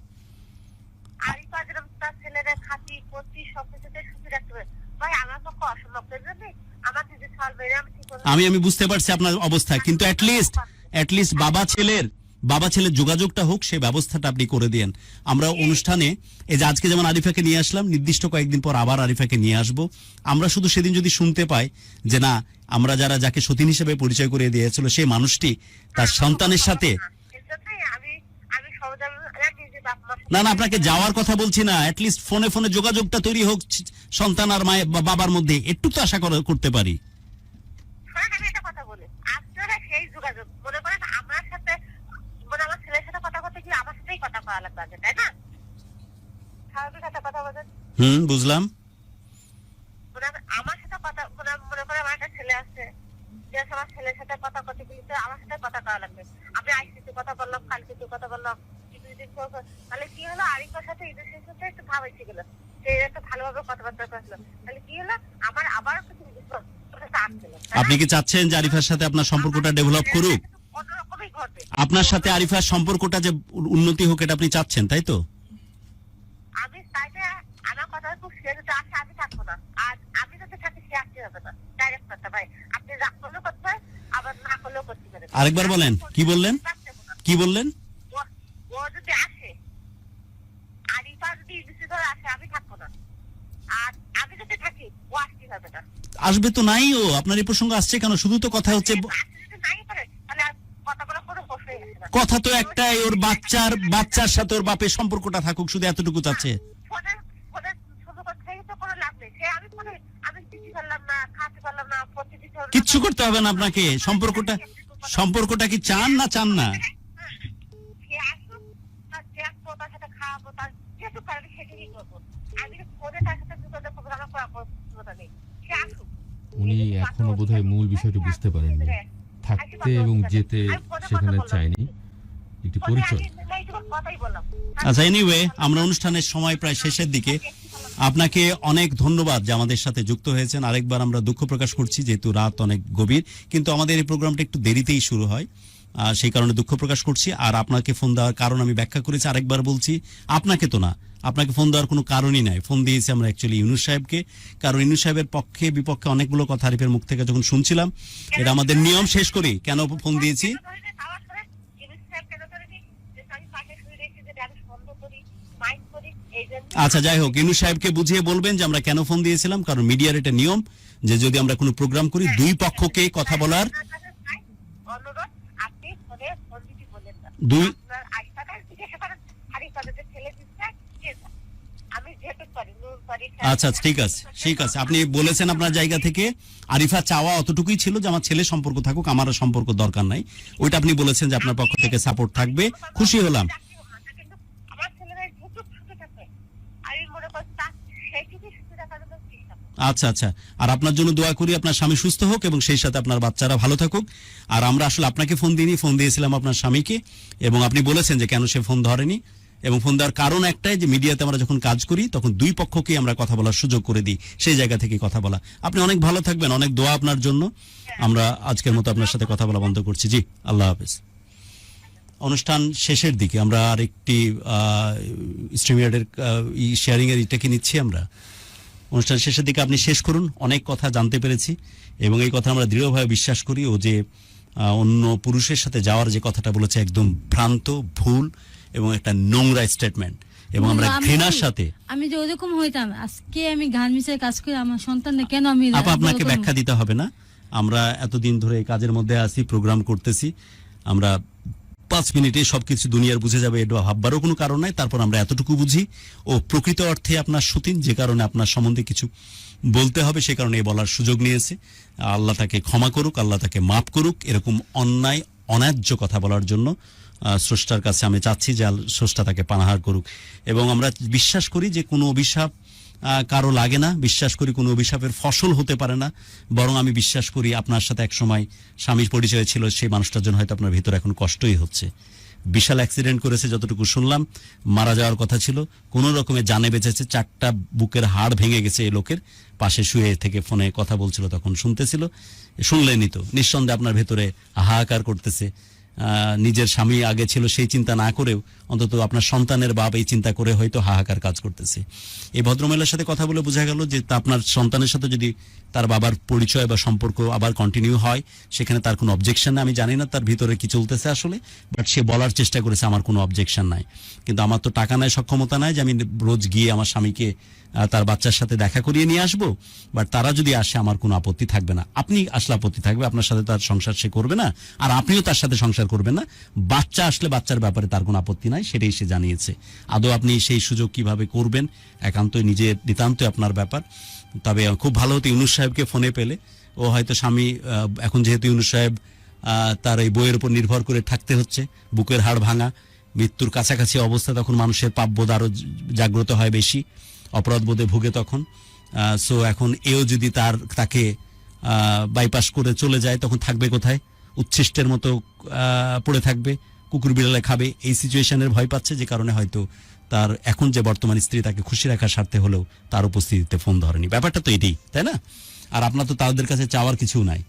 [SPEAKER 7] আরিফা যেরকম তার ছেলেরা খাতি পতি সবকিছুতে সুখী রাখতে হবে ভাই, আমার পক্ষে অসম্ভব বুঝলি, আমার দিদি চলবে আমি ঠিক করে
[SPEAKER 3] আমি বুঝতে পারছি আপনার অবস্থা, কিন্তু অ্যাটলিস্ট বাবা ছেলের যোগাযোগটা হোক, সেই ব্যবস্থাটা আপনি করে দিন। আমরা অনুষ্ঠানে এই যে আজকে যেমন আরিফাকে নিয়ে আসলাম, নির্দিষ্ট কয়েকদিন পর আবার আরিফাকে নিয়ে আসব। আমরা শুধু সেদিন যদি শুনতে পাই যে না, আমরা যাকে সতীন হিসেবে পরিচয় করে দিয়েছিল সেই মানুষটি তার সন্তানের সাথে, না আপনাকে যাওয়ার কথা বলছি না, অ্যাটলিস্ট ফোনে যোগাযোগটা তৈরি হোক সন্তান আর মায়ের বাবার মধ্যে, একটু তো আশা করতে পারি।
[SPEAKER 7] আমি একটা কথা বলি, আপনারা সেই যোগাযোগ মনে করেন আমার সাথে, মানে আমার ছেলের সাথে কথা বলতে গিয়ে আমার সাথেই কথা করা লাগবে, তাই না? স্বাভাবিক সাথে কথা বলেন,
[SPEAKER 3] বুঝলাম।
[SPEAKER 7] আমার সাথে কথা মনে করে আমার একটা ছেলে আছে, যে আমার ছেলের সাথে কথা করতে গেলে আমার সাথে কথা করা লাগবে। আমি আজকে কথা বললাম, কালকে কথা বললাম, তাহলে কি হলো, আরিফার সাথে ঈদের সাথে একটু ভাব এসে গেল, সে একটু ভালোভাবে কথাবার্তা করলো, তাহলে কি হলো, আমার আবার কিছু
[SPEAKER 3] আপনি কি চাচ্ছেন যে আরিফার সাথে আপনার সম্পর্কটা ডেভেলপ করুক?
[SPEAKER 7] অন্যরকমই ঘটবে।
[SPEAKER 3] আপনার সাথে আরিফার সম্পর্কটা যে উন্নতি হোক, এটা আপনি চাচ্ছেন, তাই তো?
[SPEAKER 7] আমি চাইতে আমার কথা খুব সে যদি আসে আমি থাকবো না, আর আমি যদি থাকি সে আসতে হবে না, ডাইরেক্ট কথা ভাই, আপনি রাগ করলেও করতে হয়, আবার না করলেও করতে পারেন।
[SPEAKER 3] আরেকবার বলেন, কি বললেন?
[SPEAKER 7] ও যদি আসে, আরিফা যদি ইউনিসি ধরে আসে, আমি থাকবো না, আর আমি যদি থাকি ও আসতে হবে না।
[SPEAKER 3] আসবে তো নাই, ও আপনার এই প্রসঙ্গ আসছে কেন? শুধু তো কথা হচ্ছে,
[SPEAKER 7] নাই পারে তাহলে কথা বলা কোনো প্রশ্নই আসে না।
[SPEAKER 3] কথা তো একটাই, ওর বাচ্চার সাথে ওর বাপের সম্পর্কটা থাকুক, শুধু এতটুকু চাচ্ছে। কিচ্ছু করতে হবে না আপনাকে, সম্পর্কটা কি চান না?
[SPEAKER 2] উনি এখনো বোধহয় মূল বিষয়টি বুঝতে পারেননি, থাকতে এবং যেতে সেখানে চাইনি, একটি পরিচয়।
[SPEAKER 3] আচ্ছা, এনিওয়ে, আমরা অনুষ্ঠানের সময় প্রায় শেষের দিকে। আপনাকে অনেক ধন্যবাদ যে আমাদের সাথে যুক্ত হয়েছেন। আরেকবার আমরা দুঃখ প্রকাশ করছি, যেহেতু রাত অনেক গভীর, কিন্তু আমাদের এই প্রোগ্রামটা একটু দেরিতেই শুরু হয়, সেই কারণে দুঃখ প্রকাশ করছি। আর আপনাকে ফোন দেওয়ার কারণ আমি ব্যাখ্যা করেছি, আরেকবার বলছি, আপনাকে তো না, আপনাকে ফোন দেওয়ার কোনো কারণই নাই। ফোন দিয়েছি আমরা অ্যাকচুয়ালি ইউনুস সাহেবকে, কারণ ইউনুস সাহেবের পক্ষে বিপক্ষে অনেকগুলো কথা আরিফের মুখ থেকে যখন শুনছিলাম, এটা আমাদের নিয়ম। শেষ করি কেন ফোন দিয়েছি। আচ্ছা যাই হোক, ইউনুস সাহেবকে বুঝিয়ে বলবেন যে আমরা কেন ফোন দিয়েছিলাম, কারণ মিডিয়ার এটা নিয়ম যে যদি আমরা কোনো প্রোগ্রাম করি, দুই পক্ষকে কথা বলার আচ্ছা ঠিক আছে, আপনি বলেছেন আপনার জায়গা থেকে। আরিফা চাওয়া অতটুকুই ছিল যে আমার ছেলে সম্পর্ক থাকুক, আমার সম্পর্ক দরকার নাই, ওইটা আপনি বলেছেন যে আপনার পক্ষ থেকে সাপোর্ট থাকবে, খুশি হলাম। আচ্ছা, আর আপনার জন্য দোয়া করি, আপনার স্বামী সুস্থ হোক এবং সেই সাথে আপনার বাচ্চারা ভালো থাকুক। আর আমরা আসলে আপনাকে ফোন দিয়েছিলাম আপনার স্বামীকে, এবং আপনি বলেছেন যে কেন সে ফোন ধরেনি, এবং ফোন দেওয়ার কারণ একটাই যে মিডিয়াতে আমরা যখন কাজ করি তখন দুই পক্ষকেই আমরা কথা বলার সুযোগ করে দিই, সেই জায়গা থেকে কথা বলা। আপনি অনেক ভালো থাকবেন, অনেক দোয়া আপনার জন্য। আমরা আজকের মতো আপনার সাথে কথা বলা বন্ধ করছি। জি, আল্লাহ হাফেজ। অনুষ্ঠান শেষের দিকে আমরা আরেকটি স্ট্রিমিয়ার্ডের শেয়ারিং এর এটাকে নিচ্ছি আমরা। অনুষ্ঠান শেষের দিকে আপনি শেষ করুন, অনেক কথা জানতে পেরেছি এবং এই কথা আমরা দৃঢ়ভাবে বিশ্বাস করি। ও যে অন্য পুরুষের সাথে যাওয়ার যে কথাটা বলেছে একদম ভ্রান্ত, ভুল এবং একটা নোংরা স্টেটমেন্ট, এবং আমরা ঘৃণার সাথে,
[SPEAKER 4] আমি যে ওরকম হইতাম, আজকে আমি গার্মেন্টসের কাজ করে আমার সন্তানকে কেন আমি
[SPEAKER 3] আপনাকে ব্যাখ্যা দিতে হবে না। আমরা এতদিন ধরে এই কাজের মধ্যে আছি, প্রোগ্রাম করতেছি, আমরা 5 মিনিটে সবকিছু দুনিয়ার বুঝে যাবে এটা ভাববারও কোনো কারণ নাই। তারপর আমরা এতটুকু বুঝি ও প্রকৃত অর্থে আপনার সতীন, যে কারণে আপনার সম্বন্ধে কিছু বলতে হবে সে কারণে বলার সুযোগ নিয়েছে। আল্লাহ তাকে ক্ষমা করুক, আল্লাহ তাকে মাফ করুক। এরকম অন্যায় অন্যায্য কথা বলার জন্য স্রষ্টার কাছে আমি চাচ্ছি যে স্রষ্টা তাকে পানাহার করুক। এবং আমরা বিশ্বাস করি যে কোনো অভিশাপ কারো লাগে না, বিশ্বাস করি কোনো অভিশাপের ফসল হতে পারে না, বরং আমি বিশ্বাস করি আপনার সাথে একসময় স্বামীর পরিচয় ছিল, সেই মানুষটার জন্য হয়তো আপনার ভিতরে এখন কষ্টই হচ্ছে। বিশাল অ্যাক্সিডেন্ট করেছে যতটুকু শুনলাম, মারা যাওয়ার কথা ছিল, কোনো রকমে জানে বেঁচেছে। 4টা বুকের হাড় ভেঙে গেছে এই লোকের। পাশে শুয়ে থেকে ফোনে কথা বলছিল, তখন শুনতেছিল। শুনলেনই তো, নিঃসন্দেহে আপনার ভেতরে হাহাকার করতেছে। নিজের স্বামী আগে ছিল সেই চিন্তা না করেও অন্তত আপনার সন্তানের বাপ এই চিন্তা করে হয়তো হাহাকার কাজ করতেছে। এই ভদ্রমহিলার সাথে কথা বলে বোঝা গেল যে আপনার সন্তানের সাথে যদি তার বাবার পরিচয় বা সম্পর্ক আবার কন্টিনিউ হয়, সেখানে তার কোনো অবজেকশন নাই। আমি জানি না তার ভিতরে কি চলতেছে আসলে, বাট সে বলার চেষ্টা করেছে আমার কোনো অবজেকশন নাই। কিন্তু আমার তো টাকা নাই, সক্ষমতা নাই যে আমি রোজ গিয়ে আমার স্বামীকে তার বাচ্চার সাথে দেখা করিয়ে নিয়ে আসবো। বাট তারা যদি আসে আমার কোনো আপত্তি থাকবে না। আপনি আসলে আপত্তি থাকবে, আপনার সাথে তার সংসার সে করবে না, আর আপনিও তার সাথে সংসার করবেন না। বাচ্চা আসলে বাচ্চার ব্যাপারে তার কোনো আপত্তি নাই, সেটাই সে জানিয়েছে। আদৌ আপনি সেই সুযোগ কিভাবে করবেন একান্তই নিজের নিতান্তই আপনার ব্যাপার। তবে খুব ভালো হতো ইউনুস সাহেবকে ফোনে পেলে। ও হয়তো স্বামী, এখন যেহেতু ইউনুস সাহেব তার এই বইয়ের উপর নির্ভর করে থাকতে হচ্ছে, বুকের হাড় ভাঙা, মৃত্যুর কাছাকাছি অবস্থা, তখন মানুষের পাপবোধ আরো জাগ্রত হয় বেশি, অপরাধবোধে ভুগে তখন। সো এখন এও যদি তাকে বাইপাস করে চলে যায়, তখন থাকবে কোথায়? উচ্ছিষ্টের মতো পড়ে থাকবে, কুকুর বিড়ালে খাবে। এই সিচুয়েশনের ভয় পাচ্ছে, যে কারণে হয়তো তার এখন যে বর্তমান স্ত্রী তাকে খুশি রাখার স্বার্থে হলেও তার উপস্থিতিতে ফোন ধরেনি। ব্যাপারটা তো এটাই, তাই না? আর আপনার তো তাদের কাছে চাওয়ার কিছু নাই।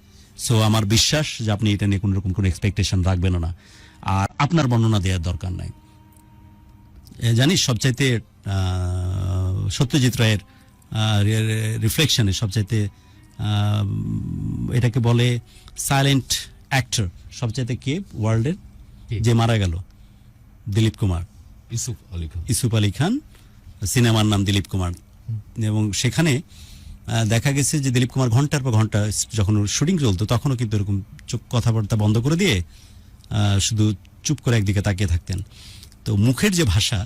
[SPEAKER 3] সো আমার বিশ্বাস যে আপনি এটা নিয়ে কোনো রকম কোনো এক্সপেকটেশন রাখবেন না, আর আপনার বর্ণনা দেওয়ার দরকার নাই। জানিস সবচাইতে সত্যজিৎ রায়ের রিফ্লেকশনে সবচাইতে এটাকে বলে সাইলেন্ট অ্যাক্টর সবচাইতে কে ওয়ার্ল্ডের, যে মারা গেল? দিলীপ কুমার, ইউসুফ আলী খান। সিনেমার নাম দিলীপ কুমার। এবং সেখানে দেখা গেছে যে দিলীপ কুমার ঘন্টার পর ঘন্টা যখন শুটিং চলতো, তখনও কিন্তু এরকম চোখ কথাবার্তা বন্ধ করে দিয়ে শুধু চুপ করে একদিকে তাকিয়ে থাকতেন। তো মুখের যে ভাষা,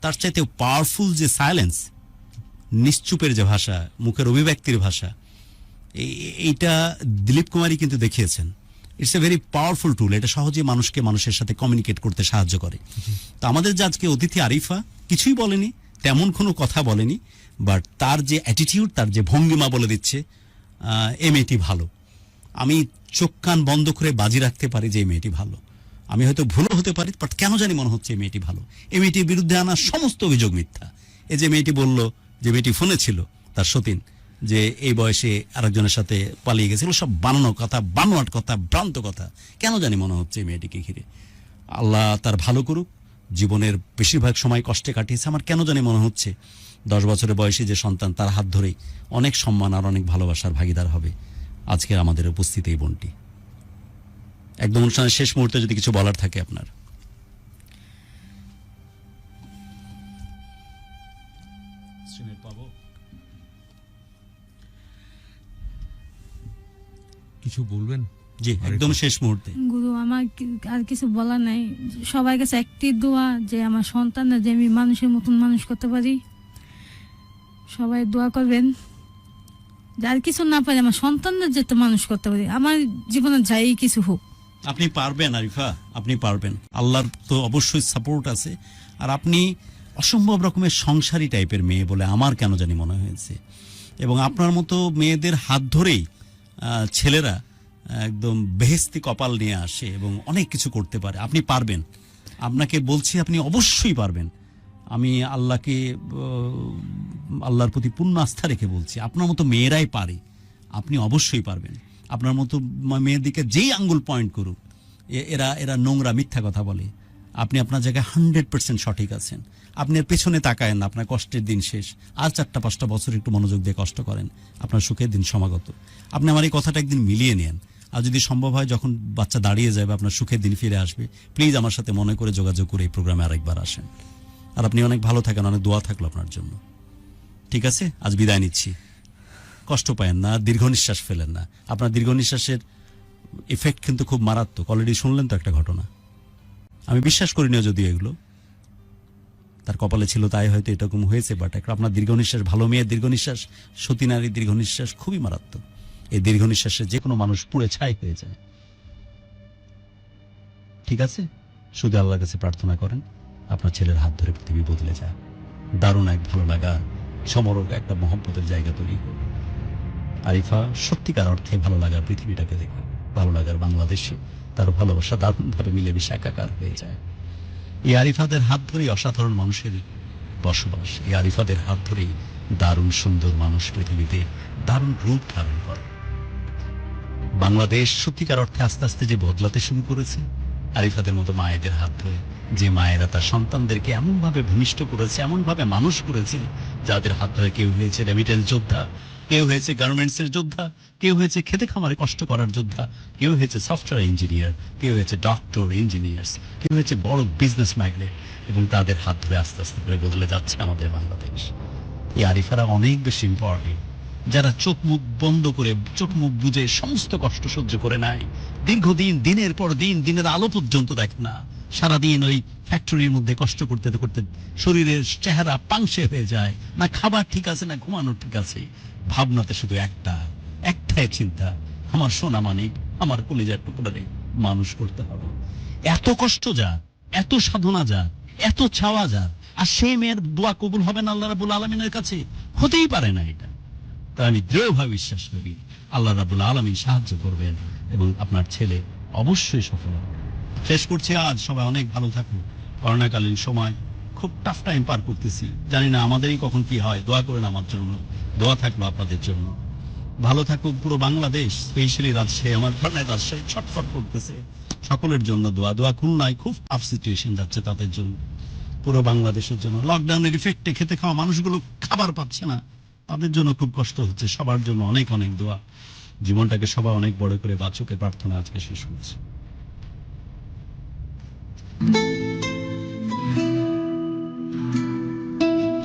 [SPEAKER 3] তার চাইতে পাওয়ারফুল যে সাইলেন্স, নিশ্চুপের যে ভাষা, মুখের অভিব্যক্তির ভাষা, এইটা দিলীপ কুমারই কিন্তু দেখিয়েছেন। ইটস এ ভেরি পাওয়ারফুল টুল। এটা সহজে মানুষকে মানুষের সাথে কমিউনিকেট করতে সাহায্য করে। তো আমাদের যে আজকে অতিথি আরিফা কিছুই বলেনি, তেমন কোনো কথা বলেনি, বাট তার যে অ্যাটিটিউড, তার যে ভঙ্গিমা বলে দিচ্ছে এই মেয়েটি ভালো। আমি চোখ কান বন্ধ করে বাজি রাখতে পারি যে এই মেয়েটি ভালো। আমি হয়তো ভুলও হতে পারি, বাট কেন জানি মনে হচ্ছে এই মেয়েটি ভালো। এই মেয়েটির বিরুদ্ধে আনা সমস্ত অভিযোগ মিথ্যা। এই যে মেয়েটি বলল, যে মেয়েটি ফোনে ছিল, তার সতীন, যে এই বয়সে আরেকজনের সাথে পালিয়ে গেছিল, সব বানানো কথা, বানোয়াট কথা, ভ্রান্ত কথা। কেন জানি মনে হচ্ছে এই মেয়েটিকে ঘিরে। আল্লাহ তার ভালো করুক। জীবনের বেশিরভাগ সময় কষ্টে কাটিয়েছে। আমার কেন জানি মনে হচ্ছে 10 বছরের বয়সী যে সন্তান, তার হাত ধরেই অনেক সম্মান আর অনেক ভালোবাসার ভাগিদার হবে আজকে আমাদের উপস্থিত এই বোনটি। একদম অনুষ্ঠানের শেষ মুহূর্তে যদি কিছু বলার থাকে আপনার।
[SPEAKER 2] কিছু বলবেন?
[SPEAKER 3] জি, একদম শেষ মুহূর্তে।
[SPEAKER 4] গুরু, আমার আর কিছু বলার নাই। সবার কাছে একটি দোয়া, যে আমার সন্তানরা যে আমি মানুষের মতন মানুষ করতে পারি। সবাই দোয়া করবেন, যার কিছু না পারি আমার সন্তানরা যাতে মানুষ করতে পারি, আমার জীবনে যাই কিছু হোক।
[SPEAKER 3] আপনি পারবেন আরিফা, আপনি পারবেন। আল্লাহর তো অবশ্যই সাপোর্ট আছে। আর আপনি অসম্ভব রকমের সংসারী টাইপের মেয়ে বলে আমার কেন জানি মনে হয়েছে। এবং আপনার মতো মেয়েদের হাত ধরেই ছেলেরা একদম বেহেস্তি কপাল নিয়ে আসে এবং অনেক কিছু করতে পারে। আপনি পারবেন, আপনাকে বলছি, আপনি অবশ্যই পারবেন। আমি আল্লাহর প্রতি পূর্ণ আস্থা রেখে বলছি, আপনার মতো মেয়েরাই পারে। আপনি অবশ্যই পারবেন। আপনার মতো মেয়ের দিকে যেই আঙ্গুল পয়েন্ট করুক, এরা নোংরা মিথ্যা কথা বলে। আপনি আপনার জায়গায় 100% সঠিক আছেন। আপনি এর পেছনে তাকায়েন না, আপনার কষ্টের দিন শেষ। আর 4-5টা বছর একটু মনোযোগ দিয়ে কষ্ট করেন, আপনার সুখের দিন সমাগত। আপনি আমার এই কথাটা একদিন মিলিয়ে নেন। আর যদি সম্ভব হয়, যখন বাচ্চা দাঁড়িয়ে যাবে, আপনার সুখের দিন ফিরে আসবে, প্লিজ আমার সাথে মনে করে যোগাযোগ করে এই প্রোগ্রামে আরেকবার আসেন। আর আপনি অনেক ভালো থাকেন, অনেক দোয়া থাকলো আপনার জন্য। ঠিক আছে, আজ বিদায় নিচ্ছি। কষ্ট পায়েন না, দীর্ঘ নিঃশ্বাস ফেলেন না। আপনার দীর্ঘ নিঃশ্বাসের এফেক্ট কিন্তু খুব মারাত্মক। অলরেডি শুনলেন তো একটা ঘটনা। আমি বিশ্বাস করি না যদিও এগুলো, তার কপালে ছিল তাই হয়তো এরকম হয়েছে। বাট আপনার দীর্ঘ নিঃশ্বাস, ভালো মেয়ের দীর্ঘ নিঃশ্বাস, সতী নারীর দীর্ঘ নিঃশ্বাস খুবই মারাত্মক। এই দীর্ঘ নিঃশ্বাসে যে কোনো মানুষ পুড়ে ছাই হয়ে যায়। ঠিক আছে, শুধু আল্লাহর কাছে প্রার্থনা করেন আপনার ছেলের হাত ধরে পৃথিবী বদলে যায়, দারুণ এক ভালো লাগা, সমরক একটা মহব্বতের জায়গা তৈরি হোক। আরিফা সত্যিকার অর্থে ভালো লাগার পৃথিবীটাকে দেখো, ভালো লাগার বাংলাদেশে তার ভালোবাসা দারুণভাবে মিলেমিশে একাকার হয়ে যায়। এই আরিফাদের হাত ধরেই অসাধারণ মানুষের বসবাস, এই আরিফাদের হাত ধরেই দারুণ সুন্দর মানুষ পৃথিবীতে দারুণ রূপ ধারণ করে। বাংলাদেশ সত্যিকার অর্থে আস্তে আস্তে যে বদলাতে শুরু করেছে আরিফাদের মতো মায়েদের হাত ধরে, যে মায়েরা তার সন্তানদেরকে এমন ভাবে ভূমিষ্ঠ করেছে, এমন ভাবে মানুষ করেছে, যাদের হাত ধরে কেউ হয়েছে রেমিটেন্স যোদ্ধা, কেউ হয়েছে গার্মেন্টস এর যোদ্ধা, কেউ হয়েছে খেতে খামারে কষ্ট করার যোদ্ধা, কেউ হয়েছে সফটওয়্যার ইঞ্জিনিয়ার, কেউ হয়েছে ডক্টর ইঞ্জিনিয়ার্স, কেউ হয়েছে বড় বিজনেস ম্যাগনেট, এবং তাদের হাত ধরে আস্তে আস্তে করে বদলে যাচ্ছে আমাদের বাংলাদেশ। এই আরিফারা অনেক বেশি ইম্পর্টেন্ট, যারা চোখ মুখ বন্ধ করে, চোখ মুখ বুঝে সমস্ত কষ্ট সহ্য করে নাই, দীর্ঘদিন দিনের পর দিন দিনের আলো পর্যন্ত দেখে না, সারাদিন ওই ফ্যাক্টরির মধ্যে কষ্ট করতে করতে শরীরের চেহারা পাংশে হয়ে যায়, না খাবার ঠিক আছে না ঘুমানো ঠিক আছে, ভাবনাতে শুধু একটাই চিন্তা, আমার সোনা মানিক, আমার কলিজার টুকরারে মানুষ করতে হবে। এত কষ্ট যা, এত সাধনা যা, এত চাওয়া যা, আর সেই মেয়ের দোয়া কবুল হবে না আল্লাহ রাব্বুল আলামিনের কাছে? হতেই পারে না এটা। তা আমি দৃঢ়ভাবে বিশ্বাস করি আল্লাহ রাব্বুল আলামিন সাহায্য করবেন এবং আপনার ছেলে অবশ্যই সফল হবে। শেষ করছি আজ, সবাই অনেক ভালো থাকুন। করোনাকালীন সময় খুব টাফ টাইম পার করতেছি, জানি না আমাদেরই কখন কি হয়, দোয়া করেন আমার জন্য, দোয়া থাকলো আপনাদের জন্য। ভালো থাকুক পুরো বাংলাদেশ, স্পেশালি রাজশাহী, আমার প্রাণের রাজশাহী ছটফট করতেছে, সকলের জন্য দোয়া। দোয়া খুলনায় খুব টাফ সিচুয়েশন যাচ্ছে তাদের জন্য, পুরো বাংলাদেশের জন্য। লকডাউনের ইফেক্টে খেতে খাওয়া মানুষগুলো খাবার পাচ্ছে না, তাদের জন্য খুব কষ্ট হচ্ছে। সবার জন্য অনেক অনেক দোয়া। জীবনটাকে সবাই অনেক বড় করে বাঁচুকের প্রার্থনা আজকে শেষ করছি।